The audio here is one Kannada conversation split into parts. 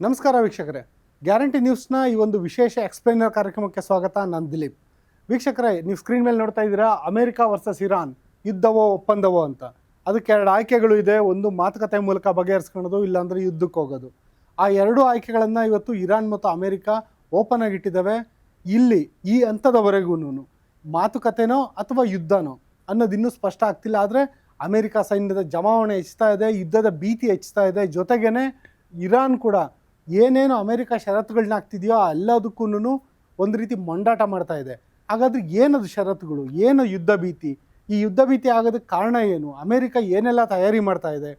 ನಮಸ್ಕಾರ ವೀಕ್ಷಕರೇ, ಗ್ಯಾರಂಟಿ ನ್ಯೂಸ್ನ ಈ ಒಂದು ವಿಶೇಷ ಎಕ್ಸ್ಪ್ಲೈನರ್ ಕಾರ್ಯಕ್ರಮಕ್ಕೆ ಸ್ವಾಗತ. ನಾನು ದಿಲೀಪ್. ವೀಕ್ಷಕರೇ, ನೀವು ಸ್ಕ್ರೀನ್ ಮೇಲೆ ನೋಡ್ತಾ ಇದ್ದೀರಾ ಅಮೆರಿಕ ವರ್ಸಸ್ ಇರಾನ್, ಯುದ್ಧವೋ ಒಪ್ಪಂದವೋ ಅಂತ. ಅದಕ್ಕೆ ಎರಡು ಆಯ್ಕೆಗಳು ಇದೆ. ಒಂದು ಮಾತುಕತೆ ಮೂಲಕ ಬಗೆಹರಿಸ್ಕೊಳ್ಳೋದು, ಇಲ್ಲಾಂದರೆ ಯುದ್ಧಕ್ಕೆ ಹೋಗೋದು. ಆ ಎರಡು ಆಯ್ಕೆಗಳನ್ನು ಇವತ್ತು ಇರಾನ್ ಮತ್ತು ಅಮೆರಿಕ ಓಪನ್ ಆಗಿಟ್ಟಿದ್ದಾವೆ. ಇಲ್ಲಿ ಈ ಹಂತದವರೆಗೂ ಮಾತುಕತೆನೋ ಅಥವಾ ಯುದ್ಧನೋ ಅನ್ನೋದು ಇನ್ನೂ ಸ್ಪಷ್ಟ ಆಗ್ತಿಲ್ಲ. ಆದರೆ ಅಮೆರಿಕ ಸೈನ್ಯದ ಜಮಾವಣೆ ಹೆಚ್ಚುತ್ತಾ ಇದೆ, ಯುದ್ಧದ ಭೀತಿ ಹೆಚ್ಚುತ್ತಾ ಇದೆ. ಜೊತೆಗೇ ಇರಾನ್ ಕೂಡ ಏನೇನು ಅಮೆರಿಕ ಷರತ್ತುಗಳನ್ನ ಹಾಕ್ತಿದೆಯೋ ಎಲ್ಲದಕ್ಕೂ ಒಂದು ರೀತಿ ಮೊಂಡಾಟ ಮಾಡ್ತಾ ಇದೆ. ಹಾಗಾದರೆ ಏನದು ಷರತ್ತುಗಳು, ಏನು ಯುದ್ಧ ಭೀತಿ, ಈ ಯುದ್ಧ ಭೀತಿ ಆಗೋದಕ್ಕೆ ಕಾರಣ ಏನು, ಅಮೆರಿಕ ಏನೆಲ್ಲ ತಯಾರಿ ಮಾಡ್ತಾ ಇದೆ,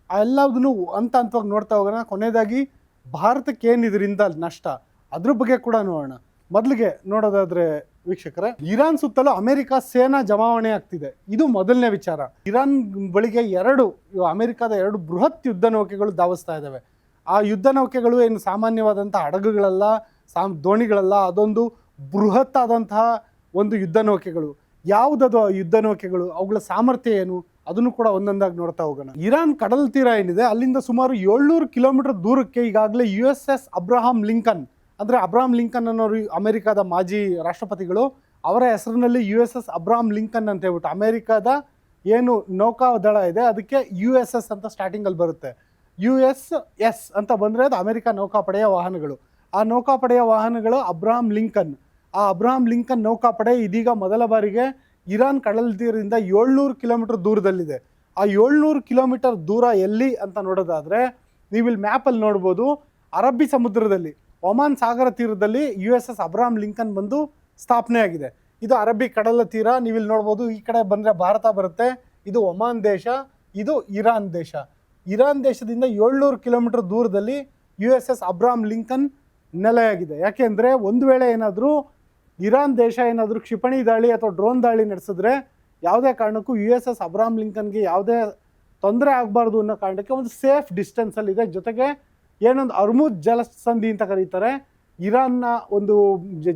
ಎಲ್ಲದನ್ನು ಹಂತವಾಗಿ ನೋಡ್ತಾ ಹೋಗೋಣ. ಕೊನೆಯದಾಗಿ ಭಾರತಕ್ಕೆ ಏನು ಇದರಿಂದ ನಷ್ಟ, ಅದ್ರ ಬಗ್ಗೆ ಕೂಡ ನೋಡೋಣ. ಮೊದಲಿಗೆ ನೋಡೋದಾದರೆ ವೀಕ್ಷಕರೇ, ಇರಾನ್ ಸುತ್ತಲೂ ಅಮೆರಿಕ ಸೇನಾ ಜಮಾವಣೆ ಆಗ್ತಿದೆ. ಇದು ಮೊದಲನೇ ವಿಚಾರ. ಇರಾನ್ ಬಳಿಗೆ ಅಮೆರಿಕದ ಎರಡು ಬೃಹತ್ ಯುದ್ಧ ನೌಕೆಗಳು ಧಾವಿಸ್ತಾ ಇದ್ದಾವೆ. ಆ ಯುದ್ಧ ನೌಕೆಗಳು ಏನು ಸಾಮಾನ್ಯವಾದಂಥ ಹಡಗುಗಳಲ್ಲ, ದೋಣಿಗಳಲ್ಲ, ಅದೊಂದು ಬೃಹತ್ ಆದಂತಹ ಒಂದು ಯುದ್ಧ ನೌಕೆಗಳು. ಯಾವುದದು ಆ ಯುದ್ಧ ನೌಕೆಗಳು, ಅವುಗಳ ಸಾಮರ್ಥ್ಯ ಏನು, ಅದನ್ನು ಕೂಡ ಒಂದೊಂದಾಗಿ ನೋಡ್ತಾ ಹೋಗೋಣ. ಇರಾನ್ ಕಡಲ ತೀರ ಏನಿದೆ, ಅಲ್ಲಿಂದ ಸುಮಾರು 700 ಕಿಲೋಮೀಟರ್ ದೂರಕ್ಕೆ ಈಗಾಗಲೇ USS ಅಬ್ರಹಾಂ ಲಿಂಕನ್, ಅಂದರೆ ಅಬ್ರಹಾಂ ಲಿಂಕನ್ ಅನ್ನೋರು ಅಮೆರಿಕದ ಮಾಜಿ ರಾಷ್ಟ್ರಪತಿಗಳು, ಅವರ ಹೆಸರಿನಲ್ಲಿ USS ಅಬ್ರಹಾಂ ಲಿಂಕನ್ ಅಂತ ಹೇಳ್ಬಿಟ್ಟು ಅಮೆರಿಕದ ಏನು ನೌಕಾದಳ ಇದೆ ಅದಕ್ಕೆ USS ಅಂತ ಸ್ಟಾರ್ಟಿಂಗಲ್ಲಿ ಬರುತ್ತೆ. USS ಅಂತ ಬಂದರೆ ಅದು ಅಮೆರಿಕ ನೌಕಾಪಡೆಯ ವಾಹನಗಳು. ಆ ನೌಕಾಪಡೆಯ ವಾಹನಗಳು ಅಬ್ರಹಾಂ ಲಿಂಕನ್. ಆ ಅಬ್ರಹಾಂ ಲಿಂಕನ್ ನೌಕಾಪಡೆ ಇದೀಗ ಮೊದಲ ಬಾರಿಗೆ ಇರಾನ್ ಕಡಲ ತೀರದಿಂದ 700 ಕಿಲೋಮೀಟರ್ ದೂರದಲ್ಲಿದೆ. ಆ 700 ಕಿಲೋಮೀಟರ್ ದೂರ ಎಲ್ಲಿ ಅಂತ ನೋಡೋದಾದರೆ, ನೀವು ಇಲ್ಲಿ ಮ್ಯಾಪಲ್ಲಿ ನೋಡ್ಬೋದು, ಅರಬ್ಬಿ ಸಮುದ್ರದಲ್ಲಿ ಒಮಾನ್ ಸಾಗರ ತೀರದಲ್ಲಿ USS ಅಬ್ರಹಾಂ ಲಿಂಕನ್ ಬಂದು ಸ್ಥಾಪನೆ ಆಗಿದೆ. ಇದು ಅರಬ್ಬಿ ಕಡಲ ತೀರ. ನೀವಿಲ್ಲಿ ನೋಡ್ಬೋದು, ಈ ಕಡೆ ಬಂದರೆ ಭಾರತ ಬರುತ್ತೆ, ಇದು ಒಮಾನ್ ದೇಶ, ಇದು ಇರಾನ್ ದೇಶ. ಇರಾನ್ ದೇಶದಿಂದ 700 ಕಿಲೋಮೀಟರ್ ದೂರದಲ್ಲಿ USS ಅಬ್ರಹಾಂ ಲಿಂಕನ್ ನೆಲೆಯಾಗಿದೆ. ಯಾಕೆಂದರೆ ಒಂದು ವೇಳೆ ಏನಾದರೂ ಇರಾನ್ ದೇಶ ಏನಾದರೂ ಕ್ಷಿಪಣಿ ದಾಳಿ ಅಥವಾ ಡ್ರೋನ್ ದಾಳಿ ನಡೆಸಿದ್ರೆ ಯಾವುದೇ ಕಾರಣಕ್ಕೂ USS ಅಬ್ರಹಾಂ ಲಿಂಕನ್ಗೆ ಯಾವುದೇ ತೊಂದರೆ ಆಗಬಾರ್ದು ಅನ್ನೋ ಕಾರಣಕ್ಕೆ ಒಂದು ಸೇಫ್ ಡಿಸ್ಟೆನ್ಸಲ್ಲಿದೆ. ಜೊತೆಗೆ ಏನೊಂದು ಅರ್ಮುಜ್ ಜಲಸಂಧಿ ಅಂತ ಕರೀತಾರೆ, ಇರಾನ್ನ ಒಂದು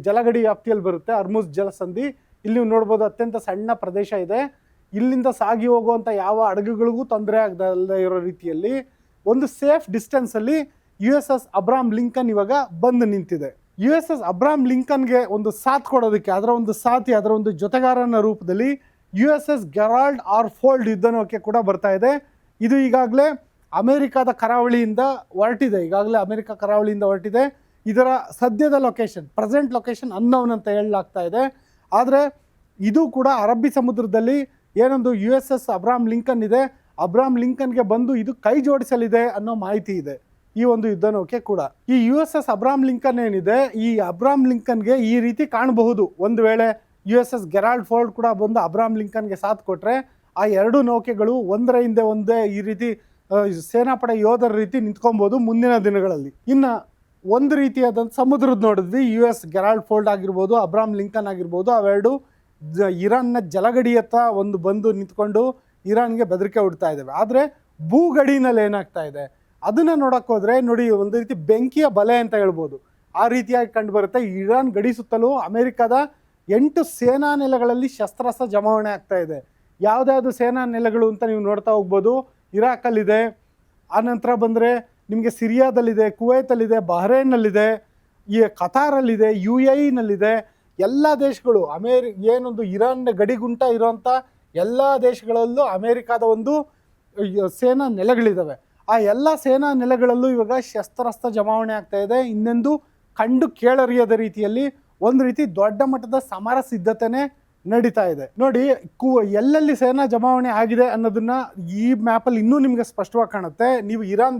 ಜಲಗಡಿ ವ್ಯಾಪ್ತಿಯಲ್ಲಿ ಬರುತ್ತೆ ಅರ್ಮುಜ್ ಜಲಸಂಧಿ. ಇಲ್ಲಿ ನೀವು ನೋಡ್ಬೋದು, ಅತ್ಯಂತ ಸಣ್ಣ ಪ್ರದೇಶ ಇದೆ. ಇಲ್ಲಿಂದ ಸಾಗಿ ಹೋಗುವಂಥ ಯಾವ ಹಡಗುಗಳಿಗೂ ತೊಂದರೆ ಆಗದಲ್ಲದೆ ಇರೋ ರೀತಿಯಲ್ಲಿ ಒಂದು ಸೇಫ್ ಡಿಸ್ಟೆನ್ಸಲ್ಲಿ USS ಅಬ್ರಹಾಂ ಲಿಂಕನ್ ಇವಾಗ ಬಂದು ನಿಂತಿದೆ. USS ಅಬ್ರಹಾಂ ಲಿಂಕನ್ಗೆ ಒಂದು ಸಾಥ್ ಕೊಡೋದಕ್ಕೆ, ಅದರ ಒಂದು ಸಾಥಿ, ಅದರ ಒಂದು ಜೊತೆಗಾರನ ರೂಪದಲ್ಲಿ USS ಗೆರಾಲ್ಡ್ ಆರ್ ಫೋಲ್ಡ್ ಯುದ್ಧ ನೌಕೆ ಕೂಡ ಬರ್ತಾ ಇದೆ. ಇದು ಈಗಾಗಲೇ ಅಮೆರಿಕದ ಕರಾವಳಿಯಿಂದ ಹೊರಟಿದೆ. ಇದರ ಸದ್ಯದ ಲೊಕೇಶನ್, ಪ್ರೆಸೆಂಟ್ ಲೊಕೇಶನ್ ಅನ್ನೋನ್ ಅಂತ ಹೇಳಲಾಗ್ತಾ ಇದೆ. ಆದರೆ ಇದು ಕೂಡ ಅರಬ್ಬಿ ಸಮುದ್ರದಲ್ಲಿ ಏನೊಂದು USS ಅಬ್ರಹಾಂ ಲಿಂಕನ್ ಇದೆ, ಅಬ್ರಹಾಂ ಲಿಂಕನ್ಗೆ ಬಂದು ಇದು ಕೈ ಜೋಡಿಸಲಿದೆ ಅನ್ನೋ ಮಾಹಿತಿ ಇದೆ ಈ ಒಂದು ಯುದ್ಧ ನೌಕೆ ಕೂಡ. ಈ USS ಅಬ್ರಹಾಂ ಲಿಂಕನ್ ಏನಿದೆ, ಈ ಅಬ್ರಹಾಂ ಲಿಂಕನ್ಗೆ ಈ ರೀತಿ ಕಾಣಬಹುದು. ಒಂದು ವೇಳೆ USS ಗೆರಾಲ್ಡ್ ಫೋರ್ಡ್ ಕೂಡ ಬಂದು ಅಬ್ರಹಾಂ ಲಿಂಕನ್ಗೆ ಸಾಥ್ ಕೊಟ್ಟರೆ, ಆ ಎರಡು ನೌಕೆಗಳು ಒಂದರ ಹಿಂದೆ ಒಂದೇ ಈ ರೀತಿ ಸೇನಾಪಡೆ ಯೋಧರ ರೀತಿ ನಿಂತ್ಕೊಬೋದು ಮುಂದಿನ ದಿನಗಳಲ್ಲಿ. ಇನ್ನು ಒಂದು ರೀತಿಯಾದಂಥ ಸಮುದ್ರದ ನೋಡಿದ್ವಿ, US ಗೆರಾಲ್ಡ್ ಫೋರ್ಡ್ ಆಗಿರ್ಬೋದು, ಅಬ್ರಹಾಂ ಲಿಂಕನ್ ಆಗಿರ್ಬೋದು, ಅವೆರಡು ಇರಾನ್ನ ಜಲಗಡಿಯತ್ತ ಒಂದು ಬಂದು ನಿಂತ್ಕೊಂಡು ಇರಾನ್ಗೆ ಬೆದರಿಕೆ ಹುಡ್ತಾ ಇದ್ದಾವೆ. ಆದರೆ ಭೂಗಡಿನಲ್ಲಿ ಏನಾಗ್ತಾ ಇದೆ ಅದನ್ನು ನೋಡೋಕೆ ಹೋದರೆ ನೋಡಿ, ಒಂದು ರೀತಿ ಬೆಂಕಿಯ ಬಲೆ ಅಂತ ಹೇಳ್ಬೋದು, ಆ ರೀತಿಯಾಗಿ ಕಂಡು ಬರುತ್ತೆ. ಇರಾನ್ ಗಡಿ ಸುತ್ತಲೂ ಅಮೆರಿಕದ 8 ಸೇನಾ ನೆಲೆಗಳಲ್ಲಿ ಶಸ್ತ್ರಾಸ್ತ್ರ ಜಮಾವಣೆ ಆಗ್ತಾ ಇದೆ. ಯಾವುದ್ಯಾವುದು ಸೇನಾ ನೆಲೆಗಳು ಅಂತ ನೀವು ನೋಡ್ತಾ ಹೋಗ್ಬೋದು. ಇರಾಕಲ್ಲಿದೆ, ಆನಂತರ ಬಂದರೆ ನಿಮಗೆ ಸಿರಿಯಾದಲ್ಲಿದೆ, ಕುವೈತಲ್ಲಿದೆ, ಬಹ್ರೇನ್ನಲ್ಲಿದೆ, ಈ ಕತಾರಲ್ಲಿದೆ, UAEನಲ್ಲಿದೆ. ಎಲ್ಲ ದೇಶಗಳು ಏನೊಂದು ಇರಾನ್ ಗಡಿಗುಂಟ ಇರೋಂಥ ಎಲ್ಲ ದೇಶಗಳಲ್ಲೂ ಅಮೇರಿಕಾದ ಒಂದು ಸೇನಾ ನೆಲೆಗಳಿದ್ದಾವೆ. ಆ ಎಲ್ಲ ಸೇನಾ ನೆಲೆಗಳಲ್ಲೂ ಇವಾಗ ಶಸ್ತ್ರಾಸ್ತ್ರ ಜಮಾವಣೆ ಆಗ್ತಾ ಇದೆ. ಇನ್ನೊಂದು ಕಂಡು ಕೇಳರಿಯದ ರೀತಿಯಲ್ಲಿ ಒಂದು ರೀತಿ ದೊಡ್ಡ ಮಟ್ಟದ ಸಮರ ಸಿದ್ಧತೆನೇ ನಡೀತಾ ಇದೆ. ನೋಡಿ, ಎಲ್ಲೆಲ್ಲಿ ಸೇನಾ ಜಮಾವಣೆ ಆಗಿದೆ ಅನ್ನೋದನ್ನ ಈ ಮ್ಯಾಪಲ್ಲಿ ಇನ್ನೂ ನಿಮಗೆ ಸ್ಪಷ್ಟವಾಗಿ ಕಾಣುತ್ತೆ. ನೀವು ಇರಾನ್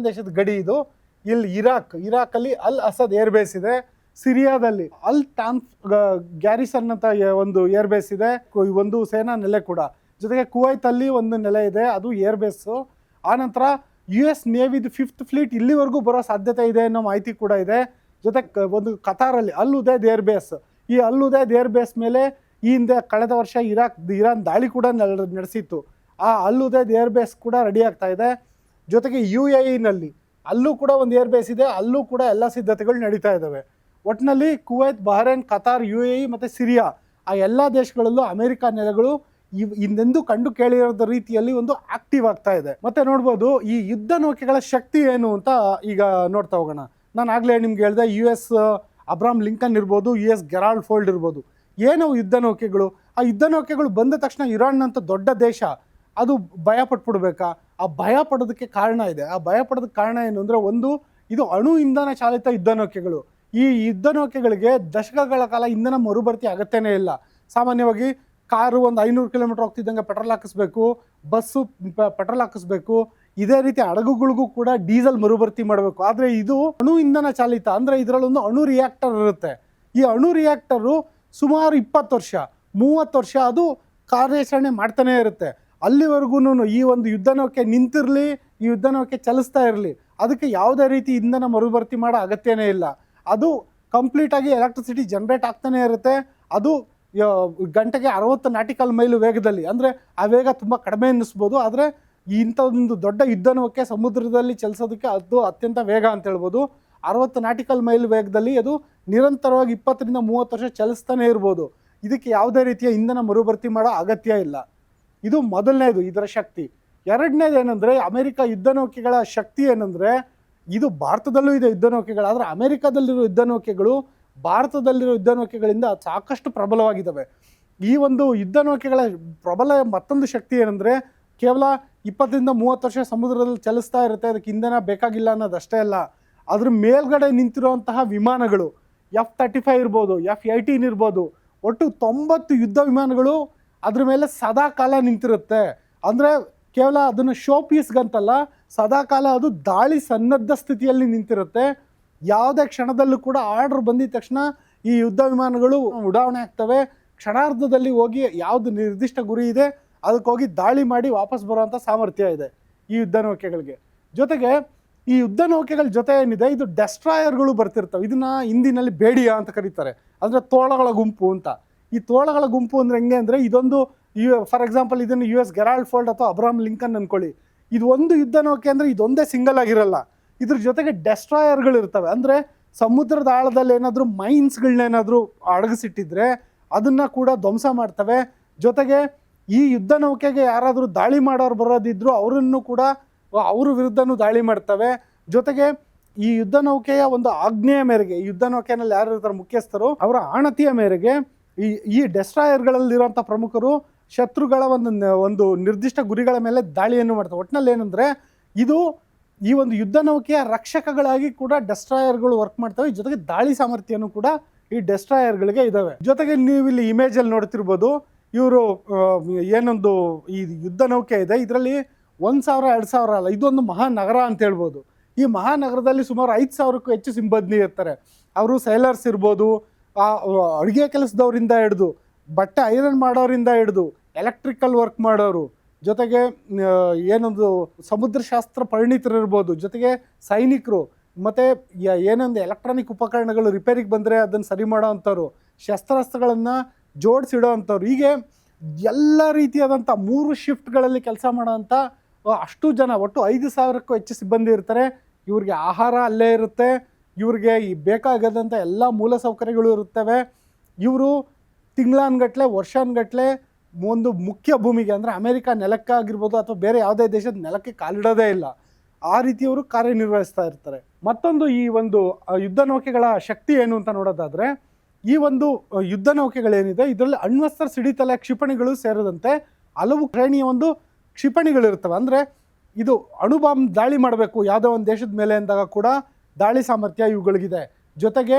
ದೇಶದ ಗಡಿ ಇದು. ಇಲ್ಲಿ ಇರಾಕಲ್ಲಿ ಅಲ್ ಅಸದ್ ಏರ್ಬೇಸ್ ಇದೆ. ಸಿರಿಯಾದಲ್ಲಿ ಅಲ್ ಟಾನ್ಫ್ ಗ್ಯಾರಿಸನ್ ಅಂತ ಒಂದು ಏರ್ಬೇಸ್ ಇದೆ, ಒಂದು ಸೇನಾ ನೆಲೆ ಕೂಡ. ಜೊತೆಗೆ ಕುವೈತಲ್ಲಿ ಒಂದು ನೆಲೆ ಇದೆ, ಅದು ಏರ್ಬೇಸು. ಆನಂತರ US ನೇವಿದು 5th ಫ್ಲೀಟ್ ಇಲ್ಲಿವರೆಗೂ ಬರೋ ಸಾಧ್ಯತೆ ಇದೆ ಅನ್ನೋ ಮಾಹಿತಿ ಕೂಡ ಇದೆ. ಜೊತೆಗೆ ಒಂದು ಕತಾರಲ್ಲಿ ಅಲ್ ಉದೈದ್ ಏರ್ಬೇಸ್, ಈ ಅಲ್ ಉದೈದ್ ಏರ್ಬೇಸ್ ಮೇಲೆ ಈ ಹಿಂದೆ ಕಳೆದ ವರ್ಷ ಇರಾನ್ ದಾಳಿ ಕೂಡ ನಡೆಸಿತ್ತು. ಆ ಅಲ್ ಉದೈದ್ ಏರ್ಬೇಸ್ ಕೂಡ ರೆಡಿ ಆಗ್ತಾ ಇದೆ. ಜೊತೆಗೆ UAEನಲ್ಲಿ ಅಲ್ಲೂ ಕೂಡ ಒಂದು ಏರ್ಬೇಸ್ ಇದೆ, ಅಲ್ಲೂ ಕೂಡ ಎಲ್ಲ ಸಿದ್ಧತೆಗಳು ನಡೀತಾ ಇದ್ದಾವೆ. ಒಟ್ಟಿನಲ್ಲಿ ಕುವೈತ್, ಬಹ್ರೇನ್, ಕತಾರ್, UAE ಮತ್ತು ಸಿರಿಯಾ, ಆ ಎಲ್ಲ ದೇಶಗಳಲ್ಲೂ ಅಮೆರಿಕ ನೆಲೆಗಳು ಹಿಂದೆಂದೂ ಕಂಡು ಕೇಳಿರದ ರೀತಿಯಲ್ಲಿ ಒಂದು ಆಕ್ಟಿವ್ ಆಗ್ತಾ ಇದೆ. ಮತ್ತೆ ನೋಡ್ಬೋದು ಈ ಯುದ್ಧ ನೌಕೆಗಳ ಶಕ್ತಿ ಏನು ಅಂತ ಈಗ ನೋಡ್ತಾ ಹೋಗೋಣ. ನಾನು ಆಗ್ಲೇ ನಿಮ್ಗೆ ಹೇಳಿದೆ, US ಅಬ್ರಾಮ್ ಲಿಂಕನ್ ಇರ್ಬೋದು, US ಗೆರಾಲ್ಡ್ ಫೋಲ್ಡ್ ಇರ್ಬೋದು, ಏನು ಯುದ್ಧ ನೌಕೆಗಳು. ಆ ಯುದ್ಧ ನೌಕೆಗಳು ಬಂದ ತಕ್ಷಣ ಇರಾನ್ ಅಂತ ದೊಡ್ಡ ದೇಶ ಅದು ಭಯ ಪಟ್ಬಿಡ್ಬೇಕಾ? ಆ ಭಯ ಪಡೋದಕ್ಕೆ ಕಾರಣ ಇದೆ. ಆ ಭಯ ಪಡೋದಕ್ಕೆ ಕಾರಣ ಏನು ಅಂದರೆ, ಒಂದು, ಇದು ಅಣು ಇಂಧನ ಚಾಲಿತ ಯುದ್ಧ ನೌಕೆಗಳು. ಈ ಯುದ್ಧ ನೌಕೆಗಳಿಗೆ ದಶಕಗಳ ಕಾಲ ಇಂಧನ ಮರುಭರ್ತಿ ಅಗತ್ಯನೇ ಇಲ್ಲ. ಸಾಮಾನ್ಯವಾಗಿ ಕಾರು ಒಂದು 500 ಕಿಲೋಮೀಟರ್ ಹೋಗ್ತಿದ್ದಂಗೆ ಪೆಟ್ರೋಲ್ ಹಾಕಿಸ್ಬೇಕು, ಬಸ್ಸು ಪೆಟ್ರೋಲ್ ಹಾಕಿಸ್ಬೇಕು, ಇದೇ ರೀತಿ ಹಡಗುಗಳಿಗೂ ಕೂಡ ಡೀಸೆಲ್ ಮರುಭರ್ತಿ ಮಾಡಬೇಕು. ಆದರೆ ಇದು ಅಣು ಇಂಧನ ಚಾಲಿತ, ಅಂದರೆ ಇದರಲ್ಲೊಂದು ಅಣು ರಿಯಾಕ್ಟರ್ ಇರುತ್ತೆ. ಈ ಅಣು ರಿಯಾಕ್ಟರು ಸುಮಾರು 20 ವರ್ಷ 30 ವರ್ಷ ಅದು ಕಾರ್ಯಾಚರಣೆ ಮಾಡ್ತಾನೆ ಇರುತ್ತೆ. ಅಲ್ಲಿವರೆಗೂ ಈ ಒಂದು ಯುದ್ಧ ನೌಕೆ ನಿಂತಿರಲಿ, ಈ ಯುದ್ಧ ನೌಕೆ ಚಲಿಸ್ತಾ ಇರಲಿ, ಅದಕ್ಕೆ ಯಾವುದೇ ರೀತಿ ಇಂಧನ ಮರುಭರ್ತಿ ಮಾಡೋ ಅಗತ್ಯನೇ ಇಲ್ಲ. ಅದು ಕಂಪ್ಲೀಟಾಗಿ ಎಲೆಕ್ಟ್ರಿಸಿಟಿ ಜನ್ರೇಟ್ ಆಗ್ತಾನೆ ಇರುತ್ತೆ. ಅದು ಗಂಟೆಗೆ 60 ನಾಟಿಕಲ್ ಮೈಲು ವೇಗದಲ್ಲಿ, ಅಂದರೆ ಆ ವೇಗ ತುಂಬ ಕಡಿಮೆ ಅನ್ನಿಸ್ಬೋದು, ಆದರೆ ಇಂಥದ್ದೊಂದು ದೊಡ್ಡ ಯುದ್ಧ ನೌಕೆ ಸಮುದ್ರದಲ್ಲಿ ಚಲಿಸೋದಕ್ಕೆ ಅದು ಅತ್ಯಂತ ವೇಗ ಅಂತ ಹೇಳ್ಬೋದು. 60 ನಾಟಿಕಲ್ ಮೈಲ್ ವೇಗದಲ್ಲಿ ಅದು ನಿರಂತರವಾಗಿ 20 ರಿಂದ 30 ವರ್ಷ ಚಲಿಸ್ತಾನೆ ಇರ್ಬೋದು. ಇದಕ್ಕೆ ಯಾವುದೇ ರೀತಿಯ ಇಂಧನ ಮರುಭರ್ತಿ ಮಾಡೋ ಅಗತ್ಯ ಇಲ್ಲ. ಇದು ಮೊದಲನೇದು, ಇದರ ಶಕ್ತಿ. ಎರಡನೇದು ಏನಂದರೆ, ಅಮೆರಿಕ ಯುದ್ಧ ನೌಕೆಗಳ ಶಕ್ತಿ ಏನಂದರೆ, ಇದು ಭಾರತದಲ್ಲೂ ಇದೆ ಯುದ್ಧ ನೌಕೆಗಳು, ಆದರೆ ಅಮೆರಿಕದಲ್ಲಿರೋ ಯುದ್ಧ ನೌಕೆಗಳು ಭಾರತದಲ್ಲಿರೋ ಯುದ್ಧ ನೌಕೆಗಳಿಂದ ಸಾಕಷ್ಟು ಪ್ರಬಲವಾಗಿದ್ದಾವೆ. ಈ ಒಂದು ಯುದ್ಧ ನೌಕೆಗಳ ಪ್ರಬಲ ಮತ್ತೊಂದು ಶಕ್ತಿ ಏನಂದರೆ, ಕೇವಲ 20 ರಿಂದ 30 ವರ್ಷ ಸಮುದ್ರದಲ್ಲಿ ಚಲಿಸ್ತಾ ಇರುತ್ತೆ, ಅದಕ್ಕೆ ಇಂಧನ ಬೇಕಾಗಿಲ್ಲ ಅನ್ನೋದಷ್ಟೇ ಅಲ್ಲ, ಅದ್ರ ಮೇಲ್ಗಡೆ ನಿಂತಿರುವಂತಹ ವಿಮಾನಗಳು F-35 ಇರ್ಬೋದು, F-18 ಇರ್ಬೋದು, ಒಟ್ಟು 90 ಯುದ್ಧ ವಿಮಾನಗಳು ಅದ್ರ ಮೇಲೆ ಸದಾ ಕಾಲ ನಿಂತಿರುತ್ತೆ. ಅಂದರೆ ಕೇವಲ ಅದನ್ನು ಶೋ ಪೀಸ್ಗಂತಲ್ಲ, ಸದಾ ಕಾಲ ಅದು ದಾಳಿ ಸನ್ನದ್ಧ ಸ್ಥಿತಿಯಲ್ಲಿ ನಿಂತಿರುತ್ತೆ. ಯಾವುದೇ ಕ್ಷಣದಲ್ಲೂ ಕೂಡ ಆರ್ಡರ್ ಬಂದಿದ ತಕ್ಷಣ ಈ ಯುದ್ಧ ವಿಮಾನಗಳು ಉಡಾವಣೆ ಆಗ್ತವೆ. ಕ್ಷಣಾರ್ಧದಲ್ಲಿ ಹೋಗಿ ಯಾವುದು ನಿರ್ದಿಷ್ಟ ಗುರಿ ಇದೆ ಅದಕ್ಕೆ ಹೋಗಿ ದಾಳಿ ಮಾಡಿ ವಾಪಸ್ ಬರುವಂಥ ಸಾಮರ್ಥ್ಯ ಇದೆ ಈ ಯುದ್ಧ ನೌಕೆಗಳಿಗೆ. ಜೊತೆಗೆ ಈ ಯುದ್ಧ ನೌಕೆಗಳ ಜೊತೆ ಏನಿದೆ, ಇದು ಡೆಸ್ಟ್ರಾಯರ್ಗಳು ಬರ್ತಿರ್ತವೆ. ಇದನ್ನ ಹಿಂದಿನಲ್ಲಿ ಬೇಡಿಯಾ ಅಂತ ಕರೀತಾರೆ, ಅಂದರೆ ತೋಳಗಳ ಗುಂಪು ಅಂತ. ಈ ತೋಳಗಳ ಗುಂಪು ಅಂದರೆ ಹೆಂಗೆ ಅಂದರೆ, ಇದೊಂದು ಫಾರ್ ಎಕ್ಸಾಂಪಲ್ ಇದನ್ನು US ಗೆರಾಲ್ಡ್ ಫೋಲ್ಡ್ ಅಥವಾ ಅಬ್ರಾಮ್ ಲಿಂಕನ್ ಅಂದ್ಕೊಳ್ಳಿ. ಇದು ಒಂದು ಯುದ್ಧ ನೌಕೆ ಅಂದರೆ ಇದೊಂದೇ ಸಿಂಗಲ್ ಆಗಿರಲ್ಲ, ಇದ್ರ ಜೊತೆಗೆ ಡೆಸ್ಟ್ರಾಯರ್ಗಳು ಇರ್ತವೆ. ಅಂದರೆ ಸಮುದ್ರದ ಆಳದಲ್ಲಿ ಏನಾದರೂ ಮೈನ್ಸ್ಗಳನ್ನೇನಾದರೂ ಅಡಗಿಸಿಟ್ಟಿದ್ರೆ ಅದನ್ನು ಕೂಡ ಧ್ವಂಸ ಮಾಡ್ತವೆ. ಜೊತೆಗೆ ಈ ಯುದ್ಧ ನೌಕೆಗೆ ಯಾರಾದರೂ ದಾಳಿ ಮಾಡೋರು ಬರೋದಿದ್ರು ಅವರನ್ನು ಕೂಡ ಅವ್ರ ವಿರುದ್ಧನೂ ದಾಳಿ ಮಾಡ್ತವೆ. ಜೊತೆಗೆ ಈ ಯುದ್ಧ ನೌಕೆಯ ಒಂದು ಆಜ್ಞೆಯ ಮೇರೆಗೆ, ಯುದ್ಧ ನೌಕೆಯಲ್ಲಿ ಯಾರು ಇರ್ತಾರೆ ಮುಖ್ಯಸ್ಥರು, ಅವರ ಆಣತಿಯ ಮೇರೆಗೆ ಈ ಡೆಸ್ಟ್ರಾಯರ್ಗಳಲ್ಲಿರುವಂಥ ಪ್ರಮುಖರು ಶತ್ರುಗಳ ಒಂದು ನಿರ್ದಿಷ್ಟ ಗುರಿಗಳ ಮೇಲೆ ದಾಳಿಯನ್ನು ಮಾಡ್ತಾರೆ. ಒಟ್ಟಿನಲ್ಲಿ ಏನಂದರೆ, ಇದು ಈ ಒಂದು ಯುದ್ಧ ನೌಕೆಯ ರಕ್ಷಕಗಳಾಗಿ ಕೂಡ ಡೆಸ್ಟ್ರಾಯರ್ಗಳು ವರ್ಕ್ ಮಾಡ್ತವೆ. ಜೊತೆಗೆ ದಾಳಿ ಸಾಮರ್ಥ್ಯನೂ ಕೂಡ ಈ ಡೆಸ್ಟ್ರಾಯರ್ಗಳಿಗೆ ಇದ್ದಾವೆ. ಜೊತೆಗೆ ನೀವು ಇಲ್ಲಿ ಇಮೇಜಲ್ಲಿ ನೋಡ್ತಿರ್ಬೋದು, ಇವರು ಏನೊಂದು ಈ ಯುದ್ಧ ನೌಕೆ ಇದೆ, ಇದರಲ್ಲಿ 1000 2000 ಅಲ್ಲ, ಇದೊಂದು ಮಹಾನಗರ ಅಂತ ಹೇಳ್ಬೋದು. ಈ ಮಹಾನಗರದಲ್ಲಿ ಸುಮಾರು 5000ಕ್ಕೂ ಹೆಚ್ಚು ಸಿಬ್ಬಂದಿ ಇರ್ತಾರೆ. ಅವರು ಸೈಲರ್ಸ್ ಇರ್ಬೋದು, ಅಡುಗೆ ಕೆಲಸದವರಿಂದ ಹಿಡಿದು ಬಟ್ಟೆ ಐರನ್ ಮಾಡೋರಿಂದ ಹಿಡಿದು ಎಲೆಕ್ಟ್ರಿಕಲ್ ವರ್ಕ್ ಮಾಡೋರು, ಜೊತೆಗೆ ಏನೊಂದು ಸಮುದ್ರಶಾಸ್ತ್ರ ಪರಿಣಿತರು ಇರ್ಬೋದು, ಜೊತೆಗೆ ಸೈನಿಕರು, ಮತ್ತು ಏನೊಂದು ಎಲೆಕ್ಟ್ರಾನಿಕ್ ಉಪಕರಣಗಳು ರಿಪೇರಿಗೆ ಬಂದರೆ ಅದನ್ನು ಸರಿ ಮಾಡೋ ಅಂಥವ್ರು, ಶಸ್ತ್ರಾಸ್ತ್ರಗಳನ್ನು ಜೋಡಿಸಿಡೋ ಅಂಥವ್ರು, ಹೀಗೆ ಎಲ್ಲ ರೀತಿಯಾದಂಥ 3 ಶಿಫ್ಟ್ಗಳಲ್ಲಿ ಕೆಲಸ ಮಾಡೋವಂಥ ಅಷ್ಟು ಜನ, ಒಟ್ಟು 5000ಕ್ಕೂ ಹೆಚ್ಚು ಸಿಬ್ಬಂದಿ ಇರ್ತಾರೆ. ಇವ್ರಿಗೆ ಆಹಾರ ಅಲ್ಲೇ ಇರುತ್ತೆ, ಇವ್ರಿಗೆ ಈ ಬೇಕಾಗದಂಥ ಎಲ್ಲ ಮೂಲಸೌಕರ್ಯಗಳು ಇರುತ್ತವೆ. ಇವರು ತಿಂಗಳಾನ್ಗಟ್ಲೆ ವರ್ಷಾನ್ಗಟ್ಲೆ ಒಂದು ಮುಖ್ಯ ಭೂಮಿಗೆ, ಅಂದರೆ ಅಮೆರಿಕ ನೆಲಕ್ಕಾಗಿರ್ಬೋದು ಅಥವಾ ಬೇರೆ ಯಾವುದೇ ದೇಶದ ನೆಲಕ್ಕೆ ಕಾಲಿಡೋದೇ ಇಲ್ಲ, ಆ ರೀತಿಯವರು ಕಾರ್ಯನಿರ್ವಹಿಸ್ತಾ ಇರ್ತಾರೆ. ಮತ್ತೊಂದು ಈ ಒಂದು ಯುದ್ಧ ನೌಕೆಗಳ ಶಕ್ತಿ ಏನು ಅಂತ ನೋಡೋದಾದರೆ, ಈ ಒಂದು ಯುದ್ಧ ನೌಕೆಗಳೇನಿದೆ ಇದರಲ್ಲಿ ಅಣ್ವಸ್ತ್ರ ಸಿಡಿತಲೆ ಕ್ಷಿಪಣಿಗಳು ಸೇರಿದಂತೆ ಹಲವು ಶ್ರೇಣಿಯ ಒಂದು ಕ್ಷಿಪಣಿಗಳಿರ್ತವೆ. ಅಂದರೆ ಇದು ಅಣುಬಾಂಬ್ ದಾಳಿ ಮಾಡಬೇಕು ಯಾವುದೋ ಒಂದು ದೇಶದ ಮೇಲೆ ಅಂದಾಗ ಕೂಡ ದಾಳಿ ಸಾಮರ್ಥ್ಯ ಇವುಗಳಿಗಿದೆ. ಜೊತೆಗೆ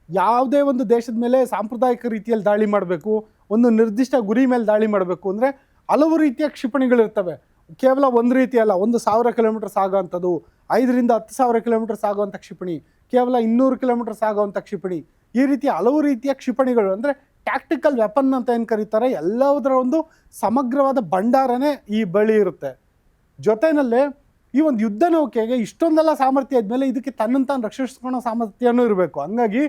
ಯಾವುದೇ ಒಂದು ದೇಶದ ಮೇಲೆ ಸಾಂಪ್ರದಾಯಿಕ ರೀತಿಯಲ್ಲಿ ದಾಳಿ ಮಾಡಬೇಕು, ಒಂದು ನಿರ್ದಿಷ್ಟ ಗುರಿ ಮೇಲೆ ದಾಳಿ ಮಾಡಬೇಕು ಅಂದರೆ ಹಲವು ರೀತಿಯ ಕ್ಷಿಪಣಿಗಳಿರ್ತವೆ. ಕೇವಲ ಒಂದು ರೀತಿ ಅಲ್ಲ, 1000 ಕಿಲೋಮೀಟರ್ ಸಾಗೋವಂಥದ್ದು, 5 ರಿಂದ 10,000 ಕಿಲೋಮೀಟರ್ ಸಾಗುವಂಥ ಕ್ಷಿಪಣಿ, ಕೇವಲ 200 ಕಿಲೋಮೀಟರ್ ಸಾಗುವಂಥ ಕ್ಷಿಪಣಿ, ಈ ರೀತಿ ಹಲವು ರೀತಿಯ ಕ್ಷಿಪಣಿಗಳು, ಅಂದರೆ ಟ್ಯಾಕ್ಟಿಕಲ್ ವೆಪನ್ ಅಂತ ಏನು ಕರೀತಾರೆ, ಎಲ್ಲದರ ಒಂದು ಸಮಗ್ರವಾದ ಭಂಡಾರನೇ ಈ ಬಳಿ ಇರುತ್ತೆ. ಜೊತೆಯಲ್ಲೇ ಈ ಒಂದು ಯುದ್ಧ ನೌಕೆಗೆ ಇಷ್ಟೊಂದೆಲ್ಲ ಸಾಮರ್ಥ್ಯ ಇದ್ಮೇಲೆ ಇದಕ್ಕೆ ತನ್ನನ್ನು ತಾನು ರಕ್ಷಿಸ್ಕೊಳ್ಳೋ ಸಾಮರ್ಥ್ಯನೂ ಇರಬೇಕು. ಹಂಗಾಗಿ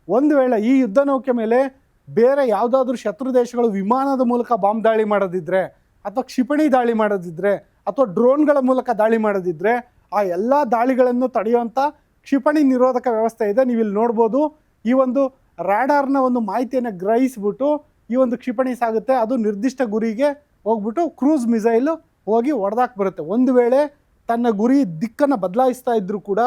ಒಂದು ವೇಳೆ ಈ ಯುದ್ಧ ನೌಕೆ ಮೇಲೆ ಬೇರೆ ಯಾವುದಾದ್ರೂ ಶತ್ರು ದೇಶಗಳು ವಿಮಾನದ ಮೂಲಕ ಬಾಂಬ್ ದಾಳಿ ಮಾಡೋದಿದ್ರೆ, ಅಥವಾ ಕ್ಷಿಪಣಿ ದಾಳಿ ಮಾಡೋದಿದ್ರೆ, ಅಥವಾ ಡ್ರೋನ್ಗಳ ಮೂಲಕ ದಾಳಿ ಮಾಡೋದಿದ್ರೆ, ಆ ಎಲ್ಲ ದಾಳಿಗಳನ್ನು ತಡೆಯುವಂಥ ಕ್ಷಿಪಣಿ ನಿರೋಧಕ ವ್ಯವಸ್ಥೆ ಇದೆ. ನೀವು ಇಲ್ಲಿ ನೋಡ್ಬೋದು, ಈ ಒಂದು ರಾಡಾರ್ನ ಒಂದು ಮಾಹಿತಿಯನ್ನು ಗ್ರಹಿಸ್ಬಿಟ್ಟು ಈ ಒಂದು ಕ್ಷಿಪಣಿ ಸಾಗುತ್ತೆ, ಅದು ನಿರ್ದಿಷ್ಟ ಗುರಿಗೆ ಹೋಗ್ಬಿಟ್ಟು ಕ್ರೂಸ್ ಮಿಸೈಲ್ ಹೋಗಿ ಹೊಡೆದಾಕ್ ಬರುತ್ತೆ. ಒಂದು ವೇಳೆ ತನ್ನ ಗುರಿ ದಿಕ್ಕನ್ನು ಬದಲಾಯಿಸ್ತಾ ಇದ್ರು ಕೂಡ,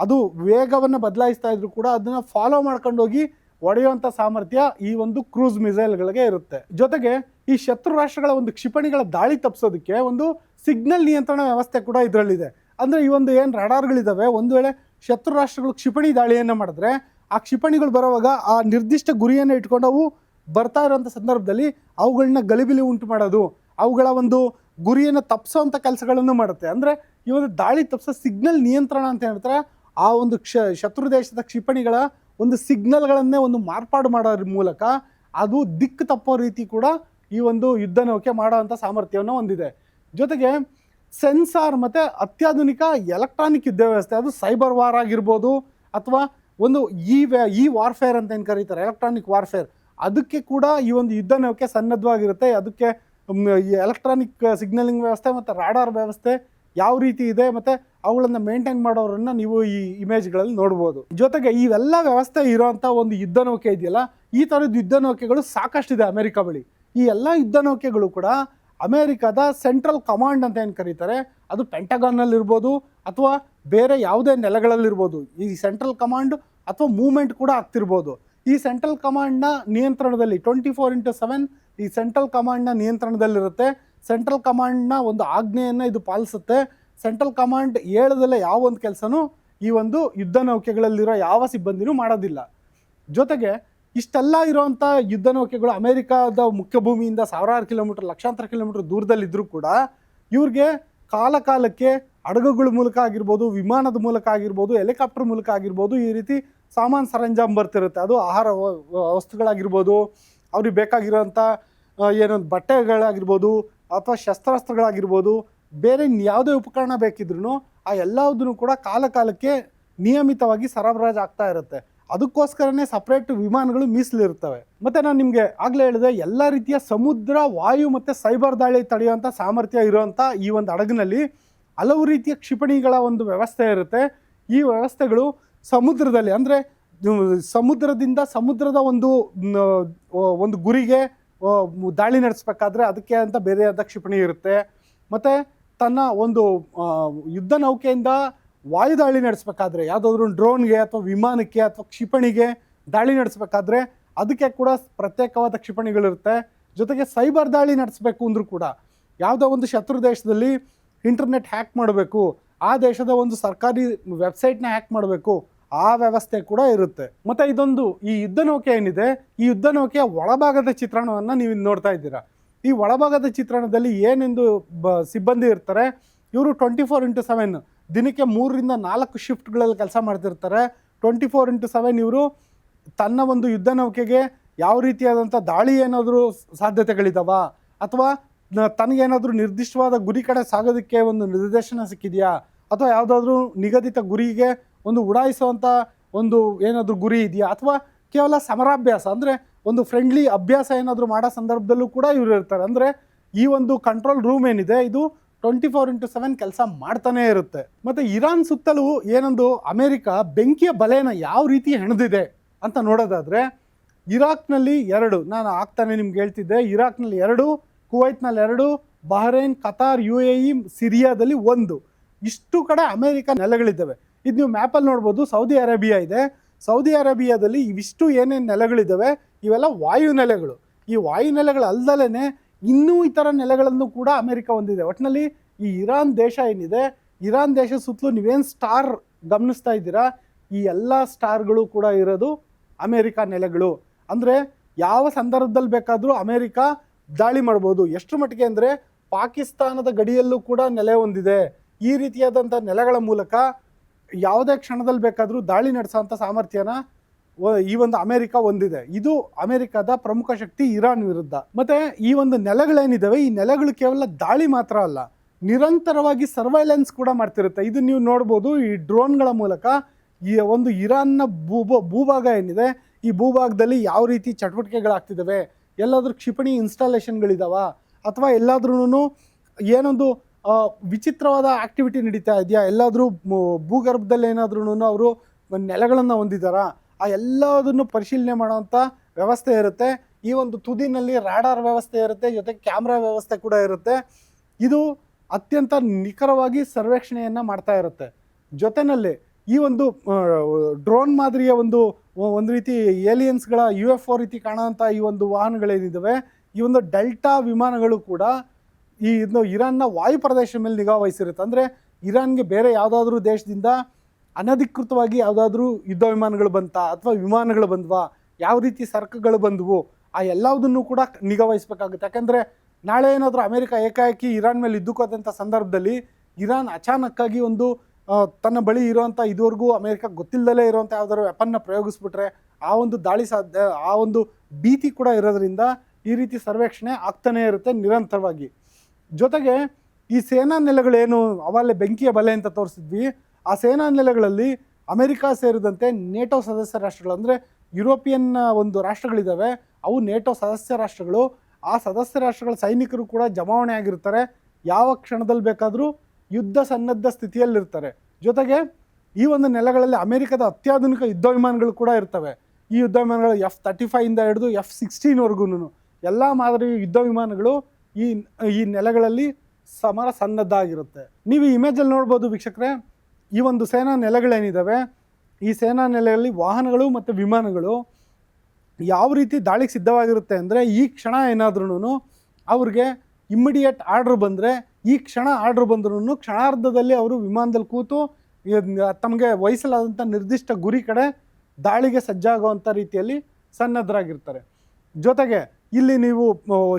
ಅದು ವೇಗವನ್ನು ಬದಲಾಯಿಸ್ತಾ ಇದ್ರು ಕೂಡ ಅದನ್ನು ಫಾಲೋ ಮಾಡ್ಕೊಂಡು ಹೋಗಿ ಹೊಡೆಯುವಂಥ ಸಾಮರ್ಥ್ಯ ಈ ಒಂದು ಕ್ರೂಸ್ ಮಿಸೈಲ್ಗಳಿಗೆ ಇರುತ್ತೆ. ಜೊತೆಗೆ ಈ ಶತ್ರು ರಾಷ್ಟ್ರಗಳ ಒಂದು ಕ್ಷಿಪಣಿಗಳ ದಾಳಿ ತಪ್ಪಿಸೋದಕ್ಕೆ ಒಂದು ಸಿಗ್ನಲ್ ನಿಯಂತ್ರಣ ವ್ಯವಸ್ಥೆ ಕೂಡ ಇದರಲ್ಲಿದೆ. ಅಂದರೆ ಈ ಒಂದು ಏನು ರಡಾರ್ಗಳಿದ್ದಾವೆ, ಒಂದು ವೇಳೆ ಶತ್ರು ರಾಷ್ಟ್ರಗಳು ಕ್ಷಿಪಣಿ ದಾಳಿಯನ್ನು ಮಾಡಿದ್ರೆ ಆ ಕ್ಷಿಪಣಿಗಳು ಬರುವಾಗ ಆ ನಿರ್ದಿಷ್ಟ ಗುರಿಯನ್ನು ಇಟ್ಕೊಂಡು ಅವು ಬರ್ತಾ ಇರೋಂಥ ಸಂದರ್ಭದಲ್ಲಿ ಅವುಗಳನ್ನ ಗಲಿಬಿಲಿ ಉಂಟು ಮಾಡೋದು, ಅವುಗಳ ಒಂದು ಗುರಿಯನ್ನು ತಪ್ಪಿಸೋವಂಥ ಕೆಲಸಗಳನ್ನು ಮಾಡುತ್ತೆ. ಅಂದರೆ ಈ ಒಂದು ದಾಳಿ ತಪ್ಪಿಸೋ ಸಿಗ್ನಲ್ ನಿಯಂತ್ರಣ ಅಂತ ಹೇಳ್ತಾರೆ. ಆ ಒಂದು ಶತ್ರು ದೇಶದ ಕ್ಷಿಪಣಿಗಳ ಒಂದು ಸಿಗ್ನಲ್ಗಳನ್ನೇ ಒಂದು ಮಾರ್ಪಾಡು ಮಾಡೋದ್ರ ಮೂಲಕ ಅದು ದಿಕ್ಕು ತಪ್ಪೋ ರೀತಿ ಕೂಡ ಈ ಒಂದು ಯುದ್ಧ ನೌಕೆ ಮಾಡೋವಂಥ ಸಾಮರ್ಥ್ಯವನ್ನು ಹೊಂದಿದೆ. ಜೊತೆಗೆ ಸೆನ್ಸಾರ್ ಮತ್ತು ಅತ್ಯಾಧುನಿಕ ಎಲೆಕ್ಟ್ರಾನಿಕ್ ಯುದ್ಧ ವ್ಯವಸ್ಥೆ, ಅದು ಸೈಬರ್ ವಾರ್ ಆಗಿರ್ಬೋದು ಅಥವಾ ಒಂದು ಈ ವಾರ್ಫೇರ್ ಅಂತ ಏನು ಕರೀತಾರೆ, ಎಲೆಕ್ಟ್ರಾನಿಕ್ ವಾರ್ಫೇರ್, ಅದಕ್ಕೆ ಕೂಡ ಈ ಒಂದು ಯುದ್ಧ ನೌಕೆ ಸನ್ನದ್ಧವಾಗಿರುತ್ತೆ. ಅದಕ್ಕೆ ಈ ಎಲೆಕ್ಟ್ರಾನಿಕ್ ಸಿಗ್ನಲಿಂಗ್ ವ್ಯವಸ್ಥೆ ಮತ್ತು ರಾಡಾರ್ ವ್ಯವಸ್ಥೆ ಯಾವ ರೀತಿ ಇದೆ ಮತ್ತು ಅವುಗಳನ್ನು ಮೇಂಟೈನ್ ಮಾಡೋರನ್ನು ನೀವು ಈ ಇಮೇಜ್ಗಳಲ್ಲಿ ನೋಡ್ಬೋದು. ಜೊತೆಗೆ ಇವೆಲ್ಲ ವ್ಯವಸ್ಥೆ ಇರೋವಂಥ ಒಂದು ಯುದ್ಧ ನೌಕೆ ಇದೆಯಲ್ಲ, ಈ ಥರದ ಯುದ್ಧ ನೌಕೆಗಳು ಸಾಕಷ್ಟಿದೆ ಅಮೆರಿಕ ಬಳಿ. ಈ ಎಲ್ಲ ಯುದ್ಧ ನೌಕೆಗಳು ಕೂಡ ಅಮೇರಿಕಾದ ಸೆಂಟ್ರಲ್ ಕಮಾಂಡ್ ಅಂತ ಏನು ಕರೀತಾರೆ, ಅದು ಪೆಂಟಗಾನ್ನಲ್ಲಿರ್ಬೋದು ಅಥವಾ ಬೇರೆ ಯಾವುದೇ ನೆಲೆಗಳಲ್ಲಿರ್ಬೋದು. ಈ ಸೆಂಟ್ರಲ್ ಕಮಾಂಡ್ ಅಥವಾ ಮೂವ್ಮೆಂಟ್ ಕೂಡ ಆಗ್ತಿರ್ಬೋದು. ಈ ಸೆಂಟ್ರಲ್ ಕಮಾಂಡ್ನ ನಿಯಂತ್ರಣದಲ್ಲಿ 24/7 ಈ ಸೆಂಟ್ರಲ್ ಕಮಾಂಡ್ನ ನಿಯಂತ್ರಣದಲ್ಲಿರುತ್ತೆ. ಸೆಂಟ್ರಲ್ ಕಮಾಂಡ್ನ ಒಂದು ಆಜ್ಞೆಯನ್ನು ಇದು ಪಾಲಿಸುತ್ತೆ. ಸೆಂಟ್ರಲ್ ಕಮಾಂಡ್ ಹೇಳದಲ್ಲೇ ಯಾವ ಒಂದು ಕೆಲಸನೂ ಈ ಒಂದು ಯುದ್ಧ ನೌಕೆಗಳಲ್ಲಿರೋ ಯಾವ ಸಿಬ್ಬಂದಿನೂ ಮಾಡೋದಿಲ್ಲ. ಜೊತೆಗೆ ಇಷ್ಟೆಲ್ಲ ಇರೋವಂಥ ಯುದ್ಧ ನೌಕೆಗಳು ಅಮೆರಿಕಾದ ಮುಖ್ಯ ಭೂಮಿಯಿಂದ ಸಾವಿರಾರು ಕಿಲೋಮೀಟರ್, ಲಕ್ಷಾಂತರ ಕಿಲೋಮೀಟರ್ ದೂರದಲ್ಲಿದ್ದರೂ ಕೂಡ ಇವ್ರಿಗೆ ಕಾಲಕ್ಕೆ ಹಡಗುಗಳ ಮೂಲಕ ಆಗಿರ್ಬೋದು, ವಿಮಾನದ ಮೂಲಕ ಆಗಿರ್ಬೋದು, ಹೆಲಿಕಾಪ್ಟರ್ ಮೂಲಕ ಆಗಿರ್ಬೋದು, ಈ ರೀತಿ ಸಾಮಾನು ಸರಂಜಾಮು ಬರ್ತಿರುತ್ತೆ. ಅದು ಆಹಾರ ವಸ್ತುಗಳಾಗಿರ್ಬೋದು, ಅವ್ರಿಗೆ ಬೇಕಾಗಿರೋಂಥ ಏನೊಂದು ಬಟ್ಟೆಗಳಾಗಿರ್ಬೋದು ಅಥವಾ ಶಸ್ತ್ರಾಸ್ತ್ರಗಳಾಗಿರ್ಬೋದು, ಬೇರೆ ಯಾವುದೇ ಉಪಕರಣ ಬೇಕಿದ್ರೂ ಆ ಎಲ್ಲದನ್ನು ಕೂಡ ಕಾಲಕ್ಕೆ ನಿಯಮಿತವಾಗಿ ಸರಬರಾಜು ಆಗ್ತಾ ಇರುತ್ತೆ. ಅದಕ್ಕೋಸ್ಕರನೇ ಸಪ್ರೇಟ್ ವಿಮಾನಗಳು ಮೀಸಲಿರ್ತವೆ. ಮತ್ತು ನಾನು ನಿಮಗೆ ಆಗಲೇ ಹೇಳಿದೆ, ಎಲ್ಲ ರೀತಿಯ ಸಮುದ್ರ, ವಾಯು ಮತ್ತು ಸೈಬರ್ ದಾಳಿ ತಡೆಯುವಂಥ ಸಾಮರ್ಥ್ಯ ಇರುವಂಥ ಈ ಒಂದು ಹಡಗಿನಲ್ಲಿ ಹಲವು ರೀತಿಯ ಕ್ಷಿಪಣಿಗಳ ಒಂದು ವ್ಯವಸ್ಥೆ ಇರುತ್ತೆ. ಈ ವ್ಯವಸ್ಥೆಗಳು ಸಮುದ್ರದಲ್ಲಿ, ಅಂದರೆ ಸಮುದ್ರದ ಒಂದು ಗುರಿಗೆ ದಾಳಿ ನಡೆಸಬೇಕಾದ್ರೆ ಅದಕ್ಕೆ ಅಂತ ಬೇರೆಯಾದ ಕ್ಷಿಪಣಿ ಇರುತ್ತೆ. ಮತ್ತು ತನ್ನ ಒಂದು ಯುದ್ಧ ನೌಕೆಯಿಂದ ವಾಯುದಾಳಿ ನಡೆಸಬೇಕಾದ್ರೆ, ಯಾವುದಾದ್ರೂ ಡ್ರೋನ್ಗೆ ಅಥವಾ ವಿಮಾನಕ್ಕೆ ಅಥವಾ ಕ್ಷಿಪಣಿಗೆ ದಾಳಿ ನಡೆಸಬೇಕಾದ್ರೆ ಅದಕ್ಕೆ ಕೂಡ ಪ್ರತ್ಯೇಕವಾದ ಕ್ಷಿಪಣಿಗಳಿರುತ್ತೆ. ಜೊತೆಗೆ ಸೈಬರ್ ದಾಳಿ ನಡೆಸಬೇಕು ಅಂದರೂ ಕೂಡ, ಯಾವುದೋ ಒಂದು ಶತ್ರು ದೇಶದಲ್ಲಿ ಇಂಟರ್ನೆಟ್ ಹ್ಯಾಕ್ ಮಾಡಬೇಕು, ಆ ದೇಶದ ಒಂದು ಸರ್ಕಾರಿ ವೆಬ್ಸೈಟ್ನ ಹ್ಯಾಕ್ ಮಾಡಬೇಕು, ಆ ವ್ಯವಸ್ಥೆ ಕೂಡ ಇರುತ್ತೆ. ಮತ್ತು ಈ ಯುದ್ಧ ನೌಕೆ ಏನಿದೆ, ಈ ಯುದ್ಧ ನೌಕೆಯ ಒಳಭಾಗದ ಚಿತ್ರಣವನ್ನು ನೀವು ನೋಡ್ತಾ ಇದ್ದೀರಾ. ಈ ಒಳಭಾಗದ ಚಿತ್ರಣದಲ್ಲಿ ಏನೆಂದು ಸಿಬ್ಬಂದಿ ಇರ್ತಾರೆ, ಇವರು 24/7 ದಿನಕ್ಕೆ 3ರಿಂದ 4 ಶಿಫ್ಟ್ಗಳಲ್ಲಿ ಕೆಲಸ ಮಾಡ್ತಿರ್ತಾರೆ. 24/7 ಇವರು ತನ್ನ ಒಂದು ಯುದ್ಧ ನೌಕೆಗೆ ಯಾವ ರೀತಿಯಾದಂಥ ದಾಳಿ ಏನಾದರೂ ಸಾಧ್ಯತೆಗಳಿದಾವ ಅಥವಾ ತನಗೇನಾದರೂ ನಿರ್ದಿಷ್ಟವಾದ ಗುರಿ ಕಡೆ ಸಾಗೋದಕ್ಕೆ ಒಂದು ನಿರ್ದೇಶನ ಸಿಕ್ಕಿದೆಯಾ ಅಥವಾ ಯಾವುದಾದ್ರೂ ನಿಗದಿತ ಗುರಿಗೆ ಒಂದು ಉಡಾಯಿಸುವಂಥ ಒಂದು ಏನಾದರೂ ಗುರಿ ಇದೆಯಾ ಅಥವಾ ಕೇವಲ ಸಮರಾಭ್ಯಾಸ, ಅಂದರೆ ಒಂದು ಫ್ರೆಂಡ್ಲಿ ಅಭ್ಯಾಸ ಏನಾದರೂ ಮಾಡೋ ಸಂದರ್ಭದಲ್ಲೂ ಕೂಡ ಇವರು ಇರ್ತಾರೆ. ಅಂದರೆ ಈ ಒಂದು ಕಂಟ್ರೋಲ್ ರೂಮ್ ಏನಿದೆ ಇದು 24/7 ಕೆಲಸ ಮಾಡ್ತಾನೇ ಇರುತ್ತೆ. ಮತ್ತು ಇರಾನ್ ಸುತ್ತಲೂ ಅಮೆರಿಕ ಬೆಂಕಿಯ ಬಲೆನ ಯಾವ ರೀತಿ ಹೆಣೆದಿದೆ ಅಂತ ನೋಡೋದಾದರೆ, ಇರಾಕ್ನಲ್ಲಿ 2, ನಾನು ಆಗ್ತಾನೆ ನಿಮ್ಗೆ ಹೇಳ್ತಿದ್ದೆ, ಇರಾಕ್ನಲ್ಲಿ 2, ಕುವೈತ್ನಲ್ಲಿ 2, ಬಹ್ರೈನ್, ಕತಾರ್, UAE, ಸಿರಿಯಾದಲ್ಲಿ 1, ಇಷ್ಟು ಕಡೆ ಅಮೆರಿಕ ನೆಲೆಗಳಿದ್ದಾವೆ. ಇದು ನೀವು ಮ್ಯಾಪಲ್ಲಿ ನೋಡ್ಬೋದು. ಸೌದಿ ಅರೇಬಿಯಾ ಇದೆ. ಸೌದಿ ಅರೇಬಿಯಾದಲ್ಲಿ ಇವಿಷ್ಟು ಏನೇನು ನೆಲೆಗಳಿದ್ದಾವೆ ಇವೆಲ್ಲ ವಾಯು ನೆಲೆಗಳು. ಈ ವಾಯು ನೆಲೆಗಳು ಅಲ್ದಲೇ ಇನ್ನೂ ಇತರ ನೆಲೆಗಳನ್ನು ಕೂಡ ಅಮೆರಿಕ ಹೊಂದಿದೆ. ಒಟ್ಟಿನಲ್ಲಿ ಈ ಇರಾನ್ ದೇಶ ಏನಿದೆ, ಇರಾನ್ ದೇಶ ಸುತ್ತಲೂ ನೀವೇನು ಸ್ಟಾರ್ ಗಮನಿಸ್ತಾ ಇದ್ದೀರಾ, ಈ ಎಲ್ಲ ಸ್ಟಾರ್ಗಳು ಕೂಡ ಇರೋದು ಅಮೆರಿಕ ನೆಲೆಗಳು. ಅಂದರೆ ಯಾವ ಸಂದರ್ಭದಲ್ಲಿ ಬೇಕಾದರೂ ಅಮೆರಿಕ ದಾಳಿ ಮಾಡ್ಬೋದು. ಎಷ್ಟರ ಮಟ್ಟಿಗೆ ಅಂದರೆ ಪಾಕಿಸ್ತಾನದ ಗಡಿಯಲ್ಲೂ ಕೂಡ ನೆಲೆ ಹೊಂದಿದೆ. ಈ ರೀತಿಯಾದಂಥ ನೆಲೆಗಳ ಮೂಲಕ ಯಾವುದೇ ಕ್ಷಣದಲ್ಲಿ ಬೇಕಾದರೂ ದಾಳಿ ನಡೆಸೋಂಥ ಸಾಮರ್ಥ್ಯನ ಈ ಒಂದು ಅಮೆರಿಕ ಹೊಂದಿದೆ. ಇದು ಅಮೆರಿಕದ ಪ್ರಮುಖ ಶಕ್ತಿ ಇರಾನ್ ವಿರುದ್ಧ. ಮತ್ತು ಈ ಒಂದು ನೆಲೆಗಳೇನಿದ್ದಾವೆ, ಈ ನೆಲೆಗಳು ಕೇವಲ ದಾಳಿ ಮಾತ್ರ ಅಲ್ಲ, ನಿರಂತರವಾಗಿ ಸರ್ವೈಲೆನ್ಸ್ ಕೂಡ ಮಾಡ್ತಿರುತ್ತೆ. ಇದು ನೀವು ನೋಡ್ಬೋದು. ಈ ಡ್ರೋನ್ಗಳ ಮೂಲಕ ಈ ಒಂದು ಇರಾನ್ನ ಭೂಭಾಗ ಏನಿದೆ, ಈ ಭೂಭಾಗದಲ್ಲಿ ಯಾವ ರೀತಿ ಚಟುವಟಿಕೆಗಳಾಗ್ತಿದ್ದಾವೆ, ಎಲ್ಲಾದರೂ ಕ್ಷಿಪಣಿ ಇನ್ಸ್ಟಾಲೇಷನ್ಗಳಿದಾವ ಅಥವಾ ಎಲ್ಲಾದ್ರೂ ಏನೊಂದು ವಿಚಿತ್ರವಾದ ಆಕ್ಟಿವಿಟಿ ನಡೀತಾ ಇದೆಯಾ, ಎಲ್ಲಾದರೂ ಭೂಗರ್ಭದಲ್ಲಿ ಏನಾದ್ರೂ ಅವರು ನೆಲೆಗಳನ್ನು ಹೊಂದಿದ್ದಾರಾ, ಆ ಎಲ್ಲದನ್ನು ಪರಿಶೀಲನೆ ಮಾಡೋವಂಥ ವ್ಯವಸ್ಥೆ ಇರುತ್ತೆ. ಈ ಒಂದು ತುದಿನಲ್ಲಿ ರಾಡಾರ್ ವ್ಯವಸ್ಥೆ ಇರುತ್ತೆ, ಜೊತೆಗೆ ಕ್ಯಾಮ್ರಾ ವ್ಯವಸ್ಥೆ ಕೂಡ ಇರುತ್ತೆ. ಇದು ಅತ್ಯಂತ ನಿಖರವಾಗಿ ಸರ್ವೇಕ್ಷಣೆಯನ್ನು ಮಾಡ್ತಾ ಇರುತ್ತೆ. ಜೊತೆಯಲ್ಲಿ ಈ ಒಂದು ಡ್ರೋನ್ ಮಾದರಿಯ ಒಂದು ರೀತಿ ಏಲಿಯನ್ಸ್ಗಳ UFO ರೀತಿ ಕಾಣೋಂಥ ಈ ಒಂದು ವಾಹನಗಳೇನಿದ್ದಾವೆ, ಈ ಒಂದು ಡೆಲ್ಟಾ ವಿಮಾನಗಳು ಕೂಡ ಈ ಇರಾನ್ನ ವಾಯು ಪ್ರದೇಶದ ಮೇಲೆ ನಿಗಾ ವಹಿಸಿರುತ್ತೆ. ಅಂದರೆ ಇರಾನ್ಗೆ ಬೇರೆ ಯಾವುದಾದ್ರೂ ದೇಶದಿಂದ ಅನಧಿಕೃತವಾಗಿ ಯಾವುದಾದ್ರೂ ಯುದ್ಧ ವಿಮಾನಗಳು ಬಂತಾ ಅಥವಾ ವಿಮಾನಗಳು ಬಂದ್ವಾ, ಯಾವ ರೀತಿ ಸರಕುಗಳು ಬಂದವು, ಆ ಎಲ್ಲದನ್ನು ಕೂಡ ನಿಗಾ ವಹಿಸಬೇಕಾಗುತ್ತೆ. ಯಾಕೆಂದರೆ ನಾಳೆ ಏನಾದರೂ ಅಮೆರಿಕ ಏಕಾಏಕಿ ಇರಾನ್ ಮೇಲೆ ಯುದ್ಧಕ್ಕೋದಂಥ ಸಂದರ್ಭದಲ್ಲಿ ಇರಾನ್ ಅಚಾನಕ್ಕಾಗಿ ತನ್ನ ಬಳಿ ಇರುವಂಥ ಇದುವರೆಗೂ ಅಮೆರಿಕಕ್ಕೆ ಗೊತ್ತಿಲ್ಲದಲೇ ಇರುವಂಥ ಯಾವ್ದಾದ್ರು ವೆಪನ್ನ ಪ್ರಯೋಗಿಸ್ಬಿಟ್ರೆ ಆ ಒಂದು ದಾಳಿ ಸಾಧ್ಯ, ಆ ಒಂದು ಭೀತಿ ಕೂಡ ಇರೋದ್ರಿಂದ ಈ ರೀತಿ ಸರ್ವೇಕ್ಷಣೆ ಆಗ್ತಾನೇ ಇರುತ್ತೆ ನಿರಂತರವಾಗಿ. ಜೊತೆಗೆ ಈ ಸೇನಾ ನೆಲೆಗಳೇನು ಅವಲ್ಲೇ ಬೆಂಕಿಯ ಬಲೆ ಅಂತ ತೋರಿಸಿದ್ವಿ, ಆ ಸೇನಾ ನೆಲೆಗಳಲ್ಲಿ ಅಮೆರಿಕ ಸೇರಿದಂತೆ ನೇಟೋ ಸದಸ್ಯ ರಾಷ್ಟ್ರಗಳು, ಅಂದರೆ ಯುರೋಪಿಯನ್ ಒಂದು ರಾಷ್ಟ್ರಗಳಿದ್ದಾವೆ, ಅವು ನೇಟೋ ಸದಸ್ಯ ರಾಷ್ಟ್ರಗಳು. ಆ ಸದಸ್ಯ ರಾಷ್ಟ್ರಗಳ ಸೈನಿಕರು ಕೂಡ ಜಮಾವಣೆ ಆಗಿರ್ತಾರೆ, ಯಾವ ಕ್ಷಣದಲ್ಲಿ ಬೇಕಾದರೂ ಯುದ್ಧ ಸನ್ನದ್ಧ ಸ್ಥಿತಿಯಲ್ಲಿರ್ತಾರೆ. ಜೊತೆಗೆ ಈ ಒಂದು ನೆಲೆಗಳಲ್ಲಿ ಅಮೆರಿಕದ ಅತ್ಯಾಧುನಿಕ ಯುದ್ಧ ವಿಮಾನಗಳು ಕೂಡ ಇರ್ತವೆ. ಈ ಯುದ್ಧ ವಿಮಾನಗಳು F-35 ಹಿಡಿದು F-16ವರೆಗೂ ಎಲ್ಲ ಮಾದರಿ ಯುದ್ಧ ವಿಮಾನಗಳು ಈ ನೆಲೆಗಳಲ್ಲಿ ಸಮರ ಸನ್ನದ್ಧ ಆಗಿರುತ್ತೆ. ನೀವು ಈ ಇಮೇಜಲ್ಲಿ ನೋಡ್ಬೋದು ವೀಕ್ಷಕರೇ, ಈ ಒಂದು ಸೇನಾ ನೆಲೆಗಳೇನಿದ್ದಾವೆ, ಈ ಸೇನಾ ನೆಲೆಯಲ್ಲಿ ವಾಹನಗಳು ಮತ್ತು ವಿಮಾನಗಳು ಯಾವ ರೀತಿ ದಾಳಿಗೆ ಸಿದ್ಧವಾಗಿರುತ್ತೆ ಅಂದರೆ, ಈ ಕ್ಷಣ ಏನಾದ್ರೂ ಅವ್ರಿಗೆ ಇಮ್ಮಿಡಿಯೇಟ್ ಆರ್ಡ್ರ್ ಬಂದರೆ, ಈ ಕ್ಷಣ ಆರ್ಡ್ರ್ ಬಂದ್ರೂ ಕ್ಷಣಾರ್ಧದಲ್ಲಿ ಅವರು ವಿಮಾನದಲ್ಲಿ ಕೂತು ತಮಗೆ ವಹಿಸಲಾದಂಥ ನಿರ್ದಿಷ್ಟ ಗುರಿ ಕಡೆ ದಾಳಿಗೆ ಸಜ್ಜಾಗುವಂಥ ರೀತಿಯಲ್ಲಿ ಸನ್ನದ್ಧರಾಗಿರ್ತಾರೆ. ಜೊತೆಗೆ ಇಲ್ಲಿ ನೀವು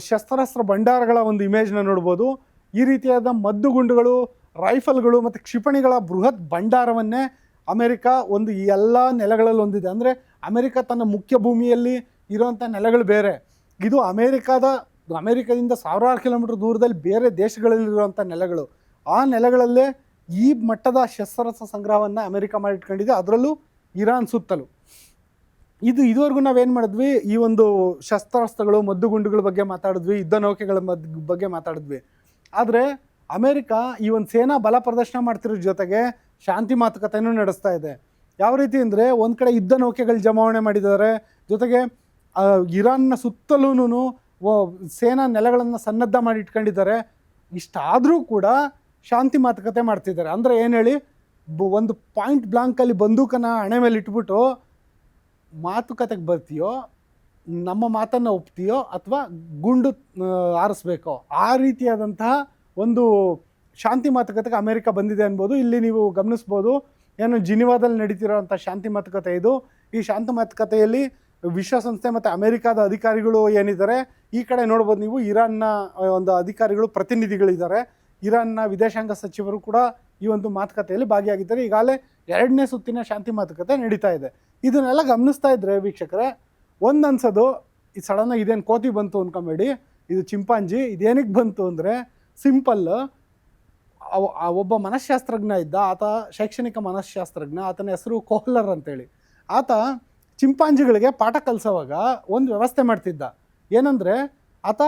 ಶಸ್ತ್ರಾಸ್ತ್ರ ಭಂಡಾರಗಳ ಒಂದು ಇಮೇಜ್ನ ನೋಡ್ಬೋದು. ಈ ರೀತಿಯಾದ ಮದ್ದುಗುಂಡುಗಳು, ರೈಫಲ್ಗಳು ಮತ್ತು ಕ್ಷಿಪಣಿಗಳ ಬೃಹತ್ ಭಂಡಾರವನ್ನೇ ಅಮೆರಿಕ ಈ ಎಲ್ಲ ನೆಲೆಗಳಲ್ಲಿ ಹೊಂದಿದೆ. ಅಂದರೆ ಅಮೆರಿಕ ತನ್ನ ಮುಖ್ಯ ಭೂಮಿಯಲ್ಲಿ ಇರುವಂಥ ನೆಲೆಗಳು ಬೇರೆ, ಇದು ಅಮೆರಿಕದಿಂದ ಸಾವಿರಾರು ಕಿಲೋಮೀಟರ್ ದೂರದಲ್ಲಿ ಬೇರೆ ದೇಶಗಳಲ್ಲಿರುವಂಥ ನೆಲೆಗಳು. ಆ ನೆಲೆಗಳಲ್ಲೇ ಈ ಮಟ್ಟದ ಶಸ್ತ್ರಾಸ್ತ್ರ ಸಂಗ್ರಹವನ್ನು ಅಮೆರಿಕ ಮಾಡಿಟ್ಕೊಂಡಿದೆ, ಅದರಲ್ಲೂ ಇರಾನ್ ಸುತ್ತಲೂ. ಇದುವರೆಗೂ ನಾವೇನು ಮಾಡಿದ್ವಿ, ಈ ಒಂದು ಶಸ್ತ್ರಾಸ್ತ್ರಗಳು, ಮದ್ದುಗುಂಡುಗಳ ಬಗ್ಗೆ ಮಾತಾಡಿದ್ವಿ, ಯುದ್ಧ ನೌಕೆಗಳ ಬಗ್ಗೆ ಮಾತಾಡಿದ್ವಿ. ಆದರೆ ಅಮೆರಿಕ ಈ ಒಂದು ಸೇನಾ ಬಲ ಪ್ರದರ್ಶನ ಮಾಡ್ತಿರೋ ಜೊತೆಗೆ ಶಾಂತಿ ಮಾತುಕತೆಯೂ ನಡೆಸ್ತಾ ಇದೆ. ಯಾವ ರೀತಿ ಅಂದರೆ, ಒಂದು ಕಡೆ ಯುದ್ಧ ನೌಕೆಗಳು ಜಮಾವಣೆ ಮಾಡಿದ್ದಾರೆ, ಜೊತೆಗೆ ಇರಾನ್ನ ಸುತ್ತಲೂ ಸೇನಾ ನೆಲೆಗಳನ್ನು ಸನ್ನದ್ಧ ಮಾಡಿ ಇಟ್ಕೊಂಡಿದ್ದಾರೆ. ಇಷ್ಟಾದರೂ ಕೂಡ ಶಾಂತಿ ಮಾತುಕತೆ ಮಾಡ್ತಿದ್ದಾರೆ. ಅಂದರೆ ಏನು ಹೇಳಿ, ಒಂದು ಪಾಯಿಂಟ್ ಬ್ಲಾಂಕಲ್ಲಿ ಬಂದೂಕನ್ನು ಹಣೆ ಮೇಲೆ ಇಟ್ಬಿಟ್ಟು ಮಾತುಕತೆಗೆ ಬರ್ತೀಯೋ, ನಮ್ಮ ಮಾತನ್ನು ಒಪ್ತೀಯೋ ಅಥವಾ ಗುಂಡು ಆರಿಸ್ಬೇಕೋ, ಆ ರೀತಿಯಾದಂತಹ ಒಂದು ಶಾಂತಿ ಮಾತುಕತೆಗೆ ಅಮೆರಿಕ ಬಂದಿದೆ ಅನ್ಬೋದು. ಇಲ್ಲಿ ನೀವು ಗಮನಿಸ್ಬೋದು, ಏನು ಜಿನಿವಾದಲ್ಲಿ ನಡೀತಿರೋಂಥ ಶಾಂತಿ ಮಾತುಕತೆ ಇದು. ಈ ಶಾಂತಿ ಮಾತುಕತೆಯಲ್ಲಿ ವಿಶ್ವಸಂಸ್ಥೆ ಮತ್ತು ಅಮೆರಿಕದ ಅಧಿಕಾರಿಗಳು ಏನಿದ್ದಾರೆ, ಈ ಕಡೆ ನೋಡ್ಬೋದು ನೀವು ಇರಾನ್ನ ಒಂದು ಅಧಿಕಾರಿಗಳು, ಪ್ರತಿನಿಧಿಗಳಿದ್ದಾರೆ. ಇರಾನ್ನ ವಿದೇಶಾಂಗ ಸಚಿವರು ಕೂಡ ಈ ಒಂದು ಮಾತುಕತೆಯಲ್ಲಿ ಭಾಗಿಯಾಗಿದ್ದಾರೆ. ಈಗಾಗಲೇ 2ನೇ ಸುತ್ತಿನ ಶಾಂತಿ ಮಾತುಕತೆ ನಡೀತಾ ಇದೆ. ಇದನ್ನೆಲ್ಲ ಗಮನಿಸ್ತಾ ಇದ್ದರೆ ವೀಕ್ಷಕರೇ, ಒಂದು ಅನ್ಸೋದು, ಈ ಸಡನ್ನಾಗಿ ಇದೇನು ಕೋತಿ ಬಂತು ಅಂದ್ಕೊಂಬೇಡಿ, ಇದು ಚಿಂಪಾಂಜಿ. ಇದೇನಕ್ಕೆ ಬಂತು ಅಂದರೆ, ಸಿಂಪಲ್, ಒಬ್ಬ ಮನಃಶಾಸ್ತ್ರಜ್ಞ ಇದ್ದ, ಆತ ಶೈಕ್ಷಣಿಕ ಮನಃಶಾಸ್ತ್ರಜ್ಞ, ಆತನ ಹೆಸರು ಕೋಹ್ಲರ್ ಅಂತೇಳಿ. ಆತ ಚಿಂಪಾಂಜಿಗಳಿಗೆ ಪಾಠ ಕಲಿಸೋವಾಗ ಒಂದು ವ್ಯವಸ್ಥೆ ಮಾಡ್ತಿದ್ದ. ಏನಂದರೆ, ಆತ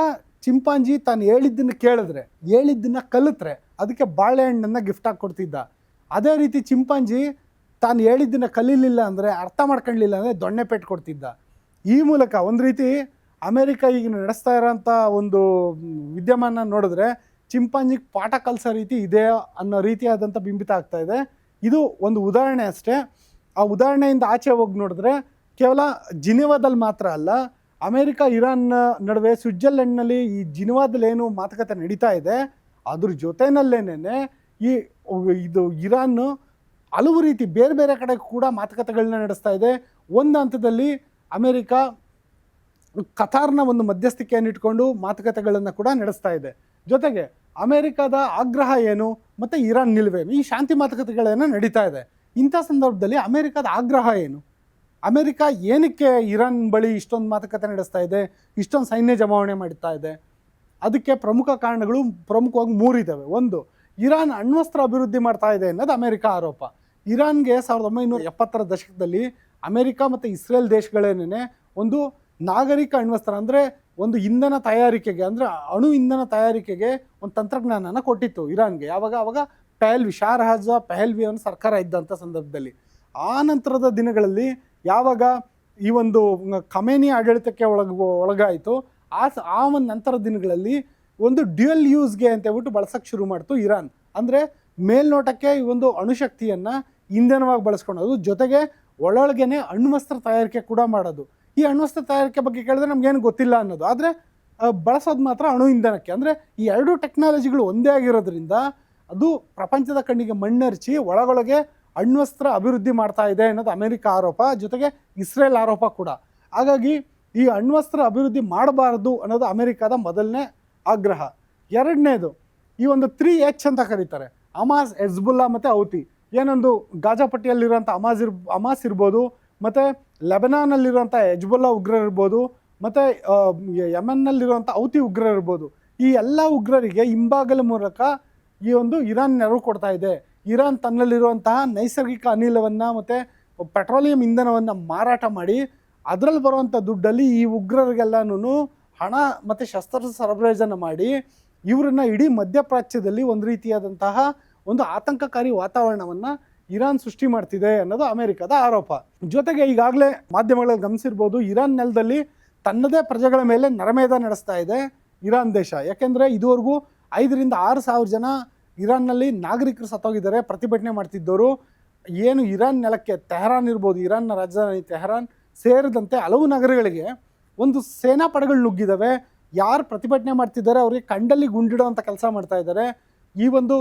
ಚಿಂಪಾಂಜಿ ತಾನು ಹೇಳಿದ್ದನ್ನು ಕೇಳಿದ್ರೆ, ಹೇಳಿದ್ದನ್ನು ಕಲಿತ್ರೆ ಅದಕ್ಕೆ ಬಾಳೆಹಣ್ಣನ್ನು ಗಿಫ್ಟಾಗಿ ಕೊಡ್ತಿದ್ದ. ಅದೇ ರೀತಿ ಚಿಂಪಾಂಜಿ ತಾನು ಹೇಳಿದ್ದನ್ನು ಕಲೀಲಿಲ್ಲ ಅಂದರೆ, ಅರ್ಥ ಮಾಡ್ಕೊಳ್ಳಿಲ್ಲ ಅಂದರೆ ದೊಣ್ಣೆ ಪೆಟ್ಟು ಕೊಡ್ತಿದ್ದ. ಈ ಮೂಲಕ ಒಂದು ರೀತಿ ಅಮೆರಿಕ ಈಗ ನಡೆಸ್ತಾ ಇರೋಂಥ ಒಂದು ವಿದ್ಯಮಾನ ನೋಡಿದ್ರೆ ಚಿಂಪಾಂಜಿಗೆ ಪಾಠ ಕಲಿಸೋ ರೀತಿ ಇದೆ ಅನ್ನೋ ರೀತಿಯಾದಂಥ ಬಿಂಬಿತ ಆಗ್ತಾ ಇದೆ. ಇದು ಒಂದು ಉದಾಹರಣೆ ಅಷ್ಟೇ. ಆ ಉದಾಹರಣೆಯಿಂದ ಆಚೆ ಹೋಗಿ ನೋಡಿದ್ರೆ ಕೇವಲ ಜಿನಿವಾದಲ್ಲಿ ಮಾತ್ರ ಅಲ್ಲ, ಅಮೆರಿಕ ಇರಾನ್ ನಡುವೆ ಸ್ವಿಟ್ಜರ್ಲೆಂಡ್ನಲ್ಲಿ ಈ ಜಿನಿವಾದಲ್ಲಿ ಏನು ಮಾತುಕತೆ ನಡೀತಾ ಇದೆ, ಅದ್ರ ಜೊತೆಯಲ್ಲೇನೆ ಇದು ಇರಾನ್ ಹಲವು ರೀತಿ ಬೇರೆ ಬೇರೆ ಕಡೆ ಕೂಡ ಮಾತುಕತೆಗಳನ್ನ ನಡೆಸ್ತಾ ಇದೆ. ಒಂದು ಹಂತದಲ್ಲಿ ಅಮೆರಿಕ ಕತಾರ್ನ ಒಂದು ಮಧ್ಯಸ್ಥಿಕೆಯನ್ನು ಇಟ್ಕೊಂಡು ಮಾತುಕತೆಗಳನ್ನು ಕೂಡ ನಡೆಸ್ತಾ ಇದೆ. ಜೊತೆಗೆ ಅಮೆರಿಕದ ಆಗ್ರಹ ಏನು ಮತ್ತು ಇರಾನ್ ನಿಲುವೇನು, ಈ ಶಾಂತಿ ಮಾತುಕತೆಗಳೇನೋ ನಡೀತಾ ಇದೆ. ಇಂಥ ಸಂದರ್ಭದಲ್ಲಿ ಅಮೆರಿಕದ ಆಗ್ರಹ ಏನು, ಅಮೆರಿಕ ಏನಕ್ಕೆ ಇರಾನ್ ಬಳಿ ಇಷ್ಟೊಂದು ಮಾತುಕತೆ ನಡೆಸ್ತಾ ಇದೆ, ಇಷ್ಟೊಂದು ಸೈನ್ಯ ಜಮಾವಣೆ ಮಾಡ್ತಾ ಇದೆ? ಅದಕ್ಕೆ ಪ್ರಮುಖ ಕಾರಣಗಳು ಪ್ರಮುಖವಾಗಿ 3 ಇದ್ದಾವೆ. ಒಂದು, ಇರಾನ್ ಅಣ್ವಸ್ತ್ರ ಅಭಿವೃದ್ಧಿ ಮಾಡ್ತಾ ಇದೆ ಅನ್ನೋದು ಅಮೆರಿಕ ಆರೋಪ. ಇರಾನ್ಗೆ 1970ರ ದಶಕದಲ್ಲಿ ಅಮೆರಿಕ ಮತ್ತು ಇಸ್ರೇಲ್ ದೇಶಗಳೇನೇ ಒಂದು ನಾಗರಿಕ ಅಣ್ವಸ್ತ್ರ, ಅಂದರೆ ಒಂದು ಇಂಧನ ತಯಾರಿಕೆಗೆ, ಅಂದರೆ ಅಣು ಇಂಧನ ತಯಾರಿಕೆಗೆ ಒಂದು ತಂತ್ರಜ್ಞಾನನ ಕೊಟ್ಟಿತ್ತು ಇರಾನ್ಗೆ. ಆವಾಗ ಶಾಹಜಹಾನ್ ಪಹಲ್ವಿ ಅವನ ಸರ್ಕಾರ ಇದ್ದಂಥ ಸಂದರ್ಭದಲ್ಲಿ. ಆ ನಂತರದ ದಿನಗಳಲ್ಲಿ ಯಾವಾಗ ಈ ಒಂದು ಖಮೇನಿ ಆಡಳಿತಕ್ಕೆ ಒಳಗಾಯಿತು. ಆ ಒಂದು ನಂತರದ ದಿನಗಳಲ್ಲಿ ಒಂದು ಡ್ಯುಯಲ್ ಯೂಸ್ಗೆ ಅಂತ ಹೇಳ್ಬಿಟ್ಟು ಬಳಸೋಕ್ಕೆ ಶುರು ಮಾಡ್ತು ಇರಾನ್. ಅಂದರೆ ಮೇಲ್ನೋಟಕ್ಕೆ ಈ ಒಂದು ಅಣುಶಕ್ತಿಯನ್ನು ಇಂಧನವಾಗಿ ಬಳಸ್ಕೊಳೋದು, ಜೊತೆಗೆ ಒಳೊಳಗೇನೆ ಅಣ್ವಸ್ತ್ರ ತಯಾರಿಕೆ ಕೂಡ ಮಾಡೋದು. ಈ ಅಣ್ವಸ್ತ್ರ ತಯಾರಿಕೆ ಬಗ್ಗೆ ಕೇಳಿದ್ರೆ ನಮಗೇನು ಗೊತ್ತಿಲ್ಲ ಅನ್ನೋದು, ಆದರೆ ಬಳಸೋದು ಮಾತ್ರ ಅಣು ಇಂಧನಕ್ಕೆ. ಅಂದರೆ ಈ ಎರಡೂ ಟೆಕ್ನಾಲಜಿಗಳು ಒಂದೇ ಆಗಿರೋದ್ರಿಂದ ಅದು ಪ್ರಪಂಚದ ಕಣ್ಣಿಗೆ ಮಣ್ಣೆರಚಿ ಒಳಗೊಳಗೆ ಅಣ್ವಸ್ತ್ರ ಅಭಿವೃದ್ಧಿ ಮಾಡ್ತಾ ಇದೆ ಅನ್ನೋದು ಅಮೆರಿಕ ಆರೋಪ, ಜೊತೆಗೆ ಇಸ್ರೇಲ್ ಆರೋಪ ಕೂಡ. ಹಾಗಾಗಿ ಈ ಅಣ್ವಸ್ತ್ರ ಅಭಿವೃದ್ಧಿ ಮಾಡಬಾರ್ದು ಅನ್ನೋದು ಅಮೆರಿಕದ ಮೊದಲನೇ ಆಗ್ರಹ. ಎರಡನೇದು ಈ ಒಂದು 3H ಅಂತ ಕರೀತಾರೆ, ಹಮಾಸ್, ಹೆಜ್ಬುಲ್ಲಾ ಮತ್ತು ಹೌತಿ. ಏನೊಂದು ಗಾಜಾಪಟ್ಟಿಯಲ್ಲಿರುವಂಥ ಹಮಾಸ್ ಇರ್ಬೋದು, ಮತ್ತು ಲೆಬನಾನಲ್ಲಿರುವಂಥ ಹೆಜ್ಬುಲ್ಲಾ ಉಗ್ರರು ಇರ್ಬೋದು, ಮತ್ತು ಯಮನ್ನಲ್ಲಿರುವಂಥ ಹೌತಿ ಉಗ್ರರು ಇರ್ಬೋದು. ಈ ಎಲ್ಲ ಉಗ್ರರಿಗೆ ಹಿಂಬಾಗಲ ಮೂಲಕ ಈ ಒಂದು ಇರಾನ್ ನೆರವು ಕೊಡ್ತಾ ಇದೆ. ಇರಾನ್ ತನ್ನಲ್ಲಿರುವಂತಹ ನೈಸರ್ಗಿಕ ಅನಿಲವನ್ನು ಮತ್ತು ಪೆಟ್ರೋಲಿಯಂ ಇಂಧನವನ್ನು ಮಾರಾಟ ಮಾಡಿ ಅದರಲ್ಲಿ ಬರುವಂಥ ದುಡ್ಡಲ್ಲಿ ಈ ಉಗ್ರರಿಗೆಲ್ಲನೂ ಹಣ ಮತ್ತು ಶಸ್ತ್ರ ಸರಬರಾಜನ್ನು ಮಾಡಿ ಇವರನ್ನ ಇಡೀ ಮಧ್ಯಪ್ರಾಚ್ಯದಲ್ಲಿ ಒಂದು ರೀತಿಯಾದಂತಹ ಒಂದು ಆತಂಕಕಾರಿ ವಾತಾವರಣವನ್ನು ಇರಾನ್ ಸೃಷ್ಟಿ ಮಾಡ್ತಿದೆ ಅನ್ನೋದು ಅಮೆರಿಕದ ಆರೋಪ. ಜೊತೆಗೆ ಈಗಾಗಲೇ ಮಾಧ್ಯಮಗಳಲ್ಲಿ ಗಮನಿಸಿರ್ಬೋದು, ಇರಾನ್ ನೆಲದಲ್ಲಿ ತನ್ನದೇ ಪ್ರಜೆಗಳ ಮೇಲೆ ನರಮೇಧ ನಡೆಸ್ತಾ ಇದೆ ಇರಾನ್ ದೇಶ. ಯಾಕೆಂದರೆ ಇದುವರೆಗೂ 5,000 to 6,000 ಜನ ಇರಾನ್ನಲ್ಲಿ ನಾಗರಿಕರು ಸತ್ತೋಗಿದ್ದಾರೆ. ಪ್ರತಿಭಟನೆ ಮಾಡ್ತಿದ್ದವರು ಏನು ಇರಾನ್ ನೆಲಕ್ಕೆ ತೆಹರಾನ್ ಇರ್ಬೋದು, ಇರಾನ್ನ ರಾಜಧಾನಿ ತೆಹರಾನ್ ಸೇರಿದಂತೆ ಹಲವು ನಗರಗಳಿಗೆ ಒಂದು ಸೇನಾ ಪಡೆಗಳು ನುಗ್ಗಿದ್ದಾವೆ. ಯಾರು ಪ್ರತಿಭಟನೆ ಮಾಡ್ತಿದ್ದಾರೆ ಅವರಿಗೆ ಕಂಡಲ್ಲಿ ಗುಂಡಿಡೋವಂಥ ಕೆಲಸ ಮಾಡ್ತಾ ಇದ್ದಾರೆ. ಈ ಒಂದು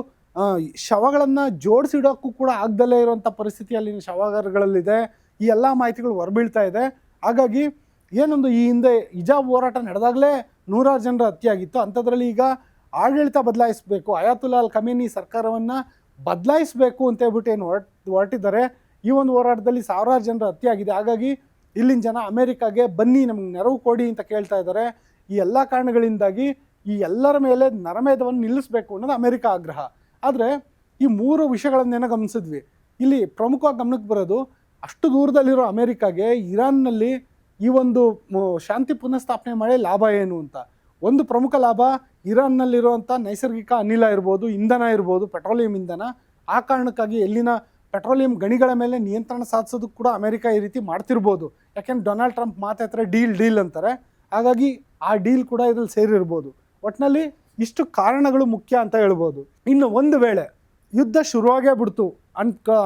ಶವಗಳನ್ನು ಜೋಡಿಸಿಡೋಕ್ಕೂ ಕೂಡ ಆಗದಲ್ಲೇ ಇರುವಂಥ ಪರಿಸ್ಥಿತಿ ಅಲ್ಲಿನ ಶವಾಗಾರಗಳಲ್ಲಿದೆ. ಈ ಎಲ್ಲ ಮಾಹಿತಿಗಳು ಹೊರಬೀಳ್ತಾ ಇದೆ. ಹಾಗಾಗಿ ಏನೊಂದು ಈ ಹಿಂದೆ ಹಿಜಾಬ್ ಹೋರಾಟ ನಡೆದಾಗಲೇ 100 ಜನರ ಹತ್ಯೆಯಾಗಿತ್ತು. ಅಂಥದ್ರಲ್ಲಿ ಈಗ ಆಡಳಿತ ಬದಲಾಯಿಸಬೇಕು, ಅಯಾತುಲ್ಲಾ ಅಲ್ ಖಮೇನಿ ಸರ್ಕಾರವನ್ನು ಬದಲಾಯಿಸಬೇಕು ಅಂತ ಹೇಳ್ಬಿಟ್ಟು ಏನು ಹೊರಟಿದ್ದಾರೆ. ಈ ಒಂದು ಹೋರಾಟದಲ್ಲಿ 1000 ಜನರ ಹತ್ಯೆಯಾಗಿದೆ. ಹಾಗಾಗಿ ಇಲ್ಲಿನ ಜನ ಅಮೆರಿಕಾಗೆ ಬನ್ನಿ ನಮ್ಗೆ ನೆರವು ಕೊಡಿ ಅಂತ ಕೇಳ್ತಾ ಇದ್ದಾರೆ. ಈ ಎಲ್ಲ ಕಾರಣಗಳಿಂದಾಗಿ ಈ ಎಲ್ಲರ ಮೇಲೆ ನರಮೇಧವನ್ನು ನಿಲ್ಲಿಸಬೇಕು ಅನ್ನೋದು ಅಮೆರಿಕ ಆಗ್ರಹ. ಆದರೆ ಈ 3 ವಿಷಯಗಳನ್ನೇನೋ ಗಮನಿಸಿದ್ವಿ. ಇಲ್ಲಿ ಪ್ರಮುಖವಾಗಿ ಗಮನಕ್ಕೆ ಬರೋದು, ಅಷ್ಟು ದೂರದಲ್ಲಿರೋ ಅಮೆರಿಕಾಗೆ ಇರಾನ್ನಲ್ಲಿ ಈ ಒಂದು ಶಾಂತಿ ಪುನಃಸ್ಥಾಪನೆ ಮಾಡಿ ಲಾಭ ಏನು ಅಂತ. ಒಂದು ಪ್ರಮುಖ ಲಾಭ, ಇರಾನ್ನಲ್ಲಿರುವಂಥ ನೈಸರ್ಗಿಕ ಅನಿಲ ಇರ್ಬೋದು, ಇಂಧನ ಇರ್ಬೋದು, ಪೆಟ್ರೋಲಿಯಂ ಇಂಧನ. ಆ ಕಾರಣಕ್ಕಾಗಿ ಎಲ್ಲಿನ ಪೆಟ್ರೋಲಿಯಂ ಗಣಿಗಳ ಮೇಲೆ ನಿಯಂತ್ರಣ ಸಾಧಿಸೋದಕ್ಕೆ ಕೂಡ ಅಮೆರಿಕ ಈ ರೀತಿ ಮಾಡ್ತಿರ್ಬೋದು. ಯಾಕೆಂದ್ರೆ ಡೊನಾಲ್ಡ್ ಟ್ರಂಪ್ ಮಾತಾಡ್ತಾರೆ ಡೀಲ್ ಅಂತಾರೆ. ಹಾಗಾಗಿ ಆ ಡೀಲ್ ಕೂಡ ಇದ್ರಲ್ಲಿ ಸೇರಿರ್ಬೋದು. ಒಟ್ಟಿನಲ್ಲಿ ಇಷ್ಟು ಕಾರಣಗಳು ಮುಖ್ಯ ಅಂತ ಹೇಳ್ಬೋದು. ಇನ್ನು ಒಂದು ವೇಳೆ ಯುದ್ಧ ಶುರುವಾಗೇ ಬಿಡ್ತು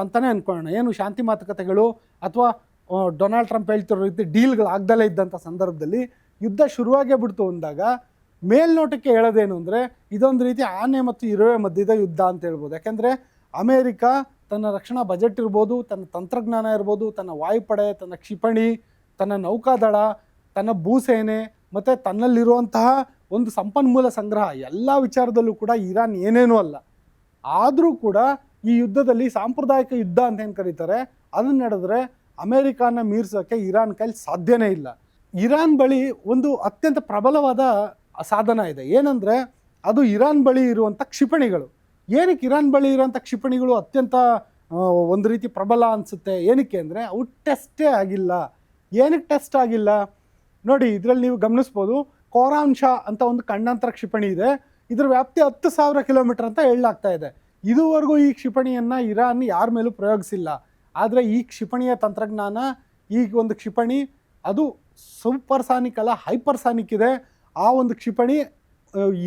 ಅಂತಲೇ ಅಂದ್ಕೊಳ್ಳೋಣ, ಏನು ಶಾಂತಿ ಮಾತುಕತೆಗಳು ಅಥವಾ ಡೊನಾಲ್ಡ್ ಟ್ರಂಪ್ ಹೇಳ್ತಿರೋ ರೀತಿ ಡೀಲ್ಗಳು ಆಗ್ದಲೇ ಇದ್ದಂಥ ಸಂದರ್ಭದಲ್ಲಿ ಯುದ್ಧ ಶುರುವಾಗೇ ಬಿಡ್ತು ಅಂದಾಗ ಮೇಲ್ನೋಟಕ್ಕೆ ಹೇಳೋದೇನು ಅಂದರೆ ಇದೊಂದು ರೀತಿ ಆನೆ ಮತ್ತು ಇರುವೆ ಮಧ್ಯದ ಯುದ್ಧ ಅಂತ ಹೇಳ್ಬೋದು. ಯಾಕೆಂದರೆ ಅಮೇರಿಕ ತನ್ನ ರಕ್ಷಣಾ ಬಜೆಟ್ ಇರ್ಬೋದು, ತನ್ನ ತಂತ್ರಜ್ಞಾನ ಇರ್ಬೋದು, ತನ್ನ ವಾಯುಪಡೆ, ತನ್ನ ಕ್ಷಿಪಣಿ, ತನ್ನ ನೌಕಾದಳ, ತನ್ನ ಭೂಸೇನೆ ಮತ್ತು ತನ್ನಲ್ಲಿರುವಂತಹ ಒಂದು ಸಂಪನ್ಮೂಲ ಸಂಗ್ರಹ ಎಲ್ಲ ವಿಚಾರದಲ್ಲೂ ಕೂಡ ಇರಾನ್ ಏನೇನೂ ಅಲ್ಲ. ಆದರೂ ಕೂಡ ಈ ಯುದ್ಧದಲ್ಲಿ ಸಾಂಪ್ರದಾಯಿಕ ಯುದ್ಧ ಅಂತ ಏನು ಕರೀತಾರೆ ಅದನ್ನು ನಡೆದ್ರೆ ಅಮೇರಿಕಾನ ಮೀರ್ಸೋಕ್ಕೆ ಇರಾನ್ ಕೈಲಿ ಸಾಧ್ಯನೇ ಇಲ್ಲ. ಇರಾನ್ ಬಳಿ ಒಂದು ಅತ್ಯಂತ ಪ್ರಬಲವಾದ ಸಾಧನ ಇದೆ. ಏನಂದರೆ ಅದು ಇರಾನ್ ಬಳಿ ಇರುವಂಥ ಕ್ಷಿಪಣಿಗಳು. ಏನಕ್ಕೆ ಇರಾನ್ ಬಳಿ ಇರುವಂಥ ಕ್ಷಿಪಣಿಗಳು ಅತ್ಯಂತ ಒಂದು ರೀತಿ ಪ್ರಬಲ ಅನಿಸುತ್ತೆ? ಏನಕ್ಕೆ ಅಂದರೆ ಅವು ಟೆಸ್ಟೇ ಆಗಿಲ್ಲ. ಏನಕ್ಕೆ ಟೆಸ್ಟ್ ಆಗಿಲ್ಲ ನೋಡಿ, ಇದರಲ್ಲಿ ನೀವು ಗಮನಿಸ್ಬೋದು. ಕೋರಾನ್ ಶಾ ಅಂತ ಒಂದು ಖಂಡಾಂತರ ಕ್ಷಿಪಣಿ ಇದೆ. ಇದರ ವ್ಯಾಪ್ತಿ 10,000 ಕಿಲೋಮೀಟರ್ ಅಂತ ಹೇಳಲಾಗ್ತಾ ಇದೆ. ಇದುವರೆಗೂ ಈ ಕ್ಷಿಪಣಿಯನ್ನು ಇರಾನ್ ಯಾರ ಮೇಲೂ ಪ್ರಯೋಗಿಸಿಲ್ಲ. ಆದರೆ ಈ ಕ್ಷಿಪಣಿಯ ತಂತ್ರಜ್ಞಾನ, ಈ ಒಂದು ಕ್ಷಿಪಣಿ ಅದು ಸೂಪರ್ಸಾನಿಕ್ ಅಲ್ಲ, ಹೈಪರ್ಸಾನಿಕ್ ಇದೆ. ಆ ಒಂದು ಕ್ಷಿಪಣಿ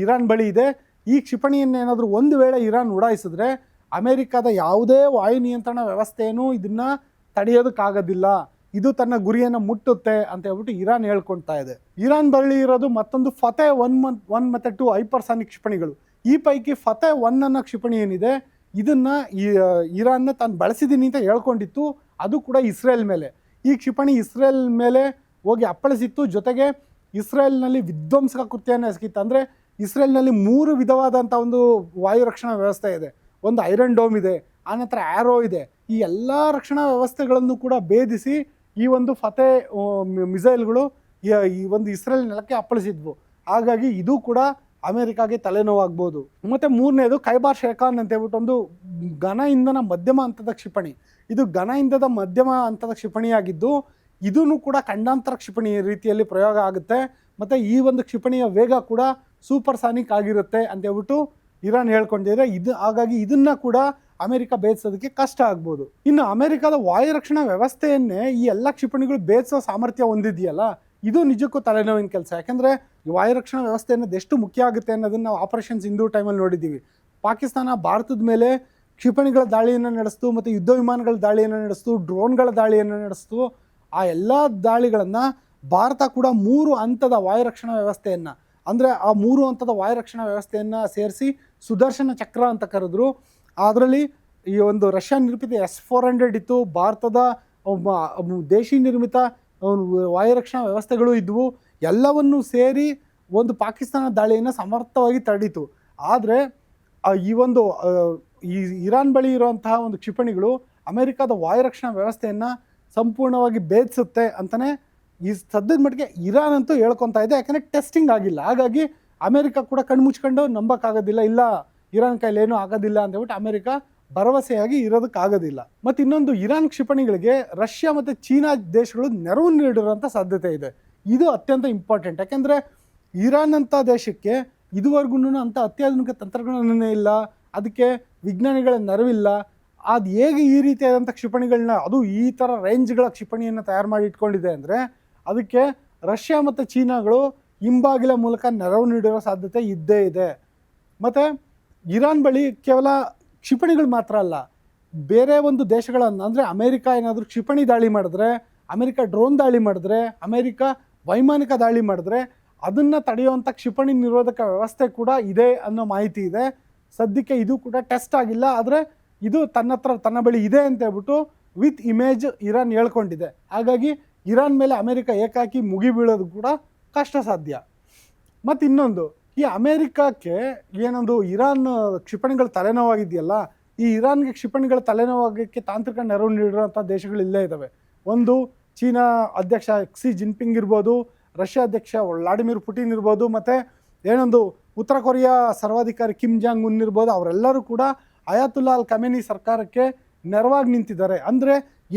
ಇರಾನ್ ಬಳಿ ಇದೆ. ಈ ಕ್ಷಿಪಣಿಯನ್ನೇನಾದರೂ ಒಂದು ವೇಳೆ ಇರಾನ್ ಉಡಾಯಿಸಿದ್ರೆ ಅಮೆರಿಕದ ಯಾವುದೇ ವಾಯು ನಿಯಂತ್ರಣ ವ್ಯವಸ್ಥೆಯೂ ಇದನ್ನು ತಡೆಯೋದಕ್ಕಾಗೋದಿಲ್ಲ. ಇದು ತನ್ನ ಗುರಿಯನ್ನು ಮುಟ್ಟುತ್ತೆ ಅಂತ ಹೇಳ್ಬಿಟ್ಟು ಇರಾನ್ ಹೇಳ್ಕೊಳ್ತಾ ಇದೆ. ಇರಾನ್ ಬಳಿ ಇರೋದು ಮತ್ತೊಂದು ಫತೆ 1 ಮತ್ತು 2 ಹೈಪರ್ಸಾನಿಕ್ ಕ್ಷಿಪಣಿಗಳು. ಈ ಪೈಕಿ ಫತೆ 1 ಅನ್ನೋ ಕ್ಷಿಪಣಿ ಏನಿದೆ ಇದನ್ನು ಇರಾನ್ನ ತಾನು ಬಳಸಿದ್ದೀನಿ ಅಂತ ಹೇಳ್ಕೊಂಡಿತ್ತು. ಅದು ಕೂಡ ಇಸ್ರೇಲ್ ಮೇಲೆ. ಈ ಕ್ಷಿಪಣಿ ಇಸ್ರೇಲ್ ಮೇಲೆ ಹೋಗಿ ಅಪ್ಪಳಿಸಿತ್ತು. ಜೊತೆಗೆ ಇಸ್ರೇಲ್ನಲ್ಲಿ ವಿಧ್ವಂಸಕ ಕೃತ್ಯವನ್ನು ಎಸಗಿತ್ತು. ಅಂದರೆ ಇಸ್ರೇಲ್ನಲ್ಲಿ 3 ವಿಧವಾದಂಥ ಒಂದು ವಾಯು ರಕ್ಷಣಾ ವ್ಯವಸ್ಥೆ ಇದೆ. ಒಂದು ಐರನ್ ಡೋಮ್ ಇದೆ, ಆನಂತರ ಆ್ಯರೋ ಇದೆ. ಈ ಎಲ್ಲ ರಕ್ಷಣಾ ವ್ಯವಸ್ಥೆಗಳನ್ನು ಕೂಡ ಭೇದಿಸಿ ಈ ಒಂದು ಫತೆ ಮಿಸೈಲ್ಗಳು ಈ ಒಂದು ಇಸ್ರೇಲ್ ನೆಲಕ್ಕೆ ಅಪ್ಪಳಿಸಿದ್ವು. ಹಾಗಾಗಿ ಇದು ಕೂಡ ಅಮೆರಿಕಾಗೆ ತಲೆನೋವಾಗ್ಬೋದು. ಮತ್ತು 3ನೇದು ಖೈಬರ್ ಶೇಖಾನ್ ಅಂತ ಹೇಳ್ಬಿಟ್ಟು ಒಂದು ಘನ ಇಂಧನ ಮಧ್ಯಮ ಹಂತದ ಕ್ಷಿಪಣಿ. ಇದು ಘನ ಇಂಧದ ಮಧ್ಯಮ ಹಂತದ ಕ್ಷಿಪಣಿಯಾಗಿದ್ದು ಇದೂ ಕೂಡ ಖಂಡಾಂತರ ಕ್ಷಿಪಣಿ ರೀತಿಯಲ್ಲಿ ಪ್ರಯೋಗ ಆಗುತ್ತೆ. ಮತ್ತು ಈ ಒಂದು ಕ್ಷಿಪಣಿಯ ವೇಗ ಕೂಡ ಸೂಪರ್ಸಾನಿಕ್ ಆಗಿರುತ್ತೆ ಅಂತ ಹೇಳ್ಬಿಟ್ಟು ಇರಾನ್ ಹೇಳ್ಕೊಂಡಿದೆ. ಹಾಗಾಗಿ ಇದನ್ನು ಕೂಡ ಅಮೆರಿಕ ಭೇದಿಸೋದಕ್ಕೆ ಕಷ್ಟ ಆಗ್ಬೋದು. ಇನ್ನು ಅಮೆರಿಕದ ವಾಯು ರಕ್ಷಣಾ ವ್ಯವಸ್ಥೆಯನ್ನೇ ಈ ಎಲ್ಲ ಕ್ಷಿಪಣಿಗಳು ಭೇದಿಸೋ ಸಾಮರ್ಥ್ಯ ಹೊಂದಿದೆಯಲ್ಲ, ಇದು ನಿಜಕ್ಕೂ ತಲೆನೋವಿನ ಕೆಲಸ. ಯಾಕಂದರೆ ಈ ವಾಯು ರಕ್ಷಣಾ ವ್ಯವಸ್ಥೆ ಅನ್ನೋದು ಎಷ್ಟು ಮುಖ್ಯ ಆಗುತ್ತೆ ಅನ್ನೋದನ್ನು ನಾವು ಆಪರೇಷನ್ ಸಿಂಧೂರ್ ಟೈಮಲ್ಲಿ ನೋಡಿದ್ದೀವಿ. ಪಾಕಿಸ್ತಾನ ಭಾರತದ ಮೇಲೆ ಕ್ಷಿಪಣಿಗಳ ದಾಳಿಯನ್ನು ನಡೆಸ್ತು, ಮತ್ತು ಯುದ್ಧ ವಿಮಾನಗಳ ದಾಳಿಯನ್ನು ನಡೆಸ್ತು, ಡ್ರೋನ್ಗಳ ದಾಳಿಯನ್ನು ನಡೆಸ್ತು. ಆ ಎಲ್ಲ ದಾಳಿಗಳನ್ನು ಭಾರತ ಕೂಡ 3 ಹಂತದ ವಾಯು ರಕ್ಷಣಾ ವ್ಯವಸ್ಥೆಯನ್ನು, ಅಂದರೆ ಆ 3 ಹಂತದ ವಾಯು ರಕ್ಷಣಾ ವ್ಯವಸ್ಥೆಯನ್ನು ಸೇರಿಸಿ ಸುದರ್ಶನ ಚಕ್ರ ಅಂತ ಕರೆದ್ರು. ಅದರಲ್ಲಿ ಈ ಒಂದು ರಷ್ಯಾ ನಿರ್ಮಿತ S-400 ಇತ್ತು, ಭಾರತದ ದೇಶಿ ನಿರ್ಮಿತ ವಾಯು ರಕ್ಷಣಾ ವ್ಯವಸ್ಥೆಗಳು ಇದ್ವು. ಎಲ್ಲವನ್ನೂ ಸೇರಿ ಒಂದು ಪಾಕಿಸ್ತಾನ ದಾಳಿಯನ್ನು ಸಮರ್ಥವಾಗಿ ತಡೀತು. ಆದರೆ ಈ ಇರಾನ್ ಬಳಿ ಇರುವಂತಹ ಒಂದು ಕ್ಷಿಪಣಿಗಳು ಅಮೆರಿಕದ ವಾಯು ರಕ್ಷಣಾ ವ್ಯವಸ್ಥೆಯನ್ನು ಸಂಪೂರ್ಣವಾಗಿ ಭೇದಿಸುತ್ತೆ ಅಂತಲೇ ಈ ಸದ್ಯದ ಮಟ್ಟಿಗೆ ಇರಾನ್ ಅಂತೂ ಹೇಳ್ಕೊತಾ ಇದೆ. ಯಾಕಂದರೆ ಟೆಸ್ಟಿಂಗ್ ಆಗಿಲ್ಲ. ಹಾಗಾಗಿ ಅಮೆರಿಕ ಕೂಡ ಕಣ್ಮುಚ್ಕೊಂಡು ನಂಬೋಕ್ಕಾಗೋದಿಲ್ಲ, ಇಲ್ಲ ಇರಾನ್ ಕೈಲಿ ಏನೂ ಆಗೋದಿಲ್ಲ ಅಂತ ಹೇಳ್ಬಿಟ್ಟು ಅಮೆರಿಕ ಭರವಸೆಯಾಗಿ ಇರೋದಕ್ಕಾಗೋದಿಲ್ಲ. ಮತ್ತು ಇನ್ನೊಂದು, ಇರಾನ್ ಕ್ಷಿಪಣಿಗಳಿಗೆ ರಷ್ಯಾ ಮತ್ತು ಚೀನಾ ದೇಶಗಳು ನೆರವು ನೀಡಿರುವಂಥ ಸಾಧ್ಯತೆ ಇದೆ. ಇದು ಅತ್ಯಂತ ಇಂಪಾರ್ಟೆಂಟ್. ಯಾಕೆಂದರೆ ಇರಾನ್ ಅಂತ ದೇಶಕ್ಕೆ ಇದುವರೆಗೂ ಅಂಥ ಅತ್ಯಾಧುನಿಕ ತಂತ್ರಜ್ಞಾನನೇ ಇಲ್ಲ, ಅದಕ್ಕೆ ವಿಜ್ಞಾನಿಗಳ ನೆರವಿಲ್ಲ. ಅದು ಹೇಗೆ ಈ ರೀತಿಯಾದಂಥ ಕ್ಷಿಪಣಿಗಳನ್ನ, ಅದು ಈ ಥರ ರೇಂಜ್ಗಳ ಕ್ಷಿಪಣಿಯನ್ನು ತಯಾರು ಮಾಡಿ ಇಟ್ಕೊಂಡಿದೆ ಅಂದರೆ ಅದಕ್ಕೆ ರಷ್ಯಾ ಮತ್ತು ಚೀನಾಗಳು ಹಿಂಬಾಗಿಲ ಮೂಲಕ ನೆರವು ನೀಡಿರೋ ಸಾಧ್ಯತೆ ಇದ್ದೇ ಇದೆ. ಮತ್ತು ಇರಾನ್ ಬಳಿ ಕೇವಲ ಕ್ಷಿಪಣಿಗಳು ಮಾತ್ರ ಅಲ್ಲ, ಬೇರೆ ಒಂದು ದೇಶಗಳನ್ನು, ಅಂದರೆ ಅಮೆರಿಕ ಏನಾದರೂ ಕ್ಷಿಪಣಿ ದಾಳಿ ಮಾಡಿದ್ರೆ, ಅಮೆರಿಕ ಡ್ರೋನ್ ದಾಳಿ ಮಾಡಿದ್ರೆ, ಅಮೆರಿಕ ವೈಮಾನಿಕ ದಾಳಿ ಮಾಡಿದ್ರೆ ಅದನ್ನು ತಡೆಯುವಂಥ ಕ್ಷಿಪಣಿ ನಿರೋಧಕ ವ್ಯವಸ್ಥೆ ಕೂಡ ಇದೆ ಅನ್ನೋ ಮಾಹಿತಿ ಇದೆ. ಸದ್ಯಕ್ಕೆ ಇದು ಕೂಡ ಟೆಸ್ಟ್ ಆಗಿಲ್ಲ, ಆದರೆ ಇದು ತನ್ನ ಬಳಿ ಇದೆ ಅಂತ ಹೇಳ್ಬಿಟ್ಟು ವಿತ್ ಇಮೇಜ್ ಇರಾನ್ ಹೇಳ್ಕೊಂಡಿದೆ. ಹಾಗಾಗಿ ಇರಾನ್ ಮೇಲೆ ಅಮೆರಿಕ ಏಕಾಕಿ ಮುಗಿಬೀಳೋದು ಕೂಡ ಕಷ್ಟ ಸಾಧ್ಯ. ಮತ್ತು ಇನ್ನೊಂದು, ಈ ಅಮೆರಿಕಕ್ಕೆ ಏನೊಂದು ಇರಾನ್ ಕ್ಷಿಪಣಿಗಳ ತಲೆನೋವಾಗಿದೆಯಲ್ಲ, ಈ ಇರಾನ್ಗೆ ಕ್ಷಿಪಣಿಗಳ ತಲೆನೋವಾಗಕ್ಕೆ ತಾಂತ್ರಿಕ ನೆರವು ನೀಡಿರೋಂಥ ದೇಶಗಳು ಇಲ್ಲೇ ಇದ್ದಾವೆ. ಒಂದು, ಚೀನಾ ಅಧ್ಯಕ್ಷ ಕ್ಸಿ ಜಿನ್ಪಿಂಗ್ ಇರ್ಬೋದು, ರಷ್ಯಾ ಅಧ್ಯಕ್ಷ ವ್ಲಾಡಿಮಿರ್ ಪುಟಿನ್ ಇರ್ಬೋದು, ಮತ್ತು ಏನೊಂದು ಉತ್ತರ ಕೊರಿಯಾ ಸರ್ವಾಧಿಕಾರಿ ಕಿಮ್ ಜಾಂಗ್ ಉನ್ ಇರ್ಬೋದು. ಅವರೆಲ್ಲರೂ ಕೂಡ ಅಯಾತುಲ್ಲಾ ಅಲ್ ಖಮೇನಿ ಸರ್ಕಾರಕ್ಕೆ ನೆರವಾಗಿ ನಿಂತಿದ್ದಾರೆ. ಅಂದರೆ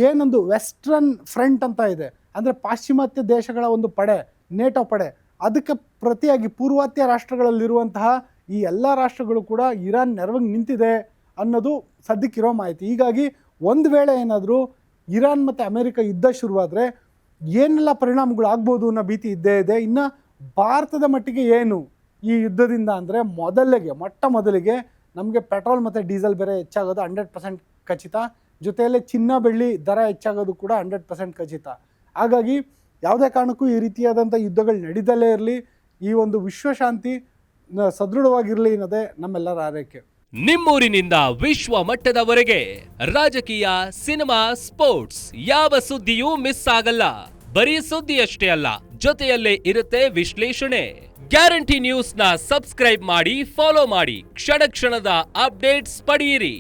ಏನೊಂದು ವೆಸ್ಟ್ರನ್ ಫ್ರಂಟ್ ಅಂತ ಇದೆ, ಅಂದರೆ ಪಾಶ್ಚಿಮಾತ್ಯ ದೇಶಗಳ ಒಂದು ಪಡೆ, ನೇಟೋ ಪಡೆ, ಅದಕ್ಕೆ ಪ್ರತಿಯಾಗಿ ಪೂರ್ವಾತ್ಯ ರಾಷ್ಟ್ರಗಳಲ್ಲಿರುವಂತಹ ಈ ಎಲ್ಲ ರಾಷ್ಟ್ರಗಳು ಕೂಡ ಇರಾನ್ ನೆರವಿಗೆ ನಿಂತಿದೆ ಅನ್ನೋದು ಸದ್ಯಕ್ಕಿರೋ ಮಾಹಿತಿ. ಹೀಗಾಗಿ ಒಂದು ವೇಳೆ ಏನಾದರೂ ಇರಾನ್ ಮತ್ತು ಅಮೆರಿಕ ಯುದ್ಧ ಶುರುವಾದರೆ ಏನೆಲ್ಲ ಪರಿಣಾಮಗಳು ಆಗ್ಬೋದು ಅನ್ನೋ ಭೀತಿ ಇದ್ದೇ ಇದೆ. ಇನ್ನು ಭಾರತದ ಮಟ್ಟಿಗೆ ಏನು ಈ ಯುದ್ಧದಿಂದ ಅಂದರೆ, ಮೊಟ್ಟ ಮೊದಲಿಗೆ ನಮಗೆ ಪೆಟ್ರೋಲ್ ಮತ್ತು ಡೀಸೆಲ್ ಬೆಲೆ ಹೆಚ್ಚಾಗೋದು 100% ಖಚಿತ. ಜೊತೆಯಲ್ಲೇ ಚಿನ್ನ ಬೆಳ್ಳಿ ದರ ಹೆಚ್ಚಾಗೋದು ಕೂಡ 100% ಖಚಿತ. ಹಾಗಾಗಿ ಯಾವುದೇ ಕಾರಣಕ್ಕೂ ಈ ರೀತಿಯಾದಂಥ ಯುದ್ಧಗಳು ನಡೀದಲ್ಲೇ ಇರಲಿ, ಈ ಒಂದು ವಿಶ್ವಶಾಂತಿ ಸದೃಢವಾಗಿರಲಿ ಅನ್ನೋದೇ ನಮ್ಮೆಲ್ಲರ ಆರೈಕೆ. ನಿಮ್ಮೂರಿನಿಂದ ವಿಶ್ವ ಮಟ್ಟದವರೆಗೆ ರಾಜಕೀಯ, ಸಿನಿಮಾ, ಸ್ಪೋರ್ಟ್ಸ್ ಯಾವ ಸುದ್ದಿಯೂ ಮಿಸ್ ಆಗಲ್ಲ. ಬರೀ ಸುದ್ದಿಯಷ್ಟೇ ಅಲ್ಲ, ಜೊತೆಯಲ್ಲೇ ಇರುತ್ತೆ ವಿಶ್ಲೇಷಣೆ. ಗ್ಯಾರಂಟಿ ನ್ಯೂಸ್ನ ಸಬ್ಸ್ಕ್ರೈಬ್ ಮಾಡಿ, ಫಾಲೋ ಮಾಡಿ, ಕ್ಷಣ ಕ್ಷಣದ ಅಪ್ಡೇಟ್ಸ್ ಪಡೆಯಿರಿ.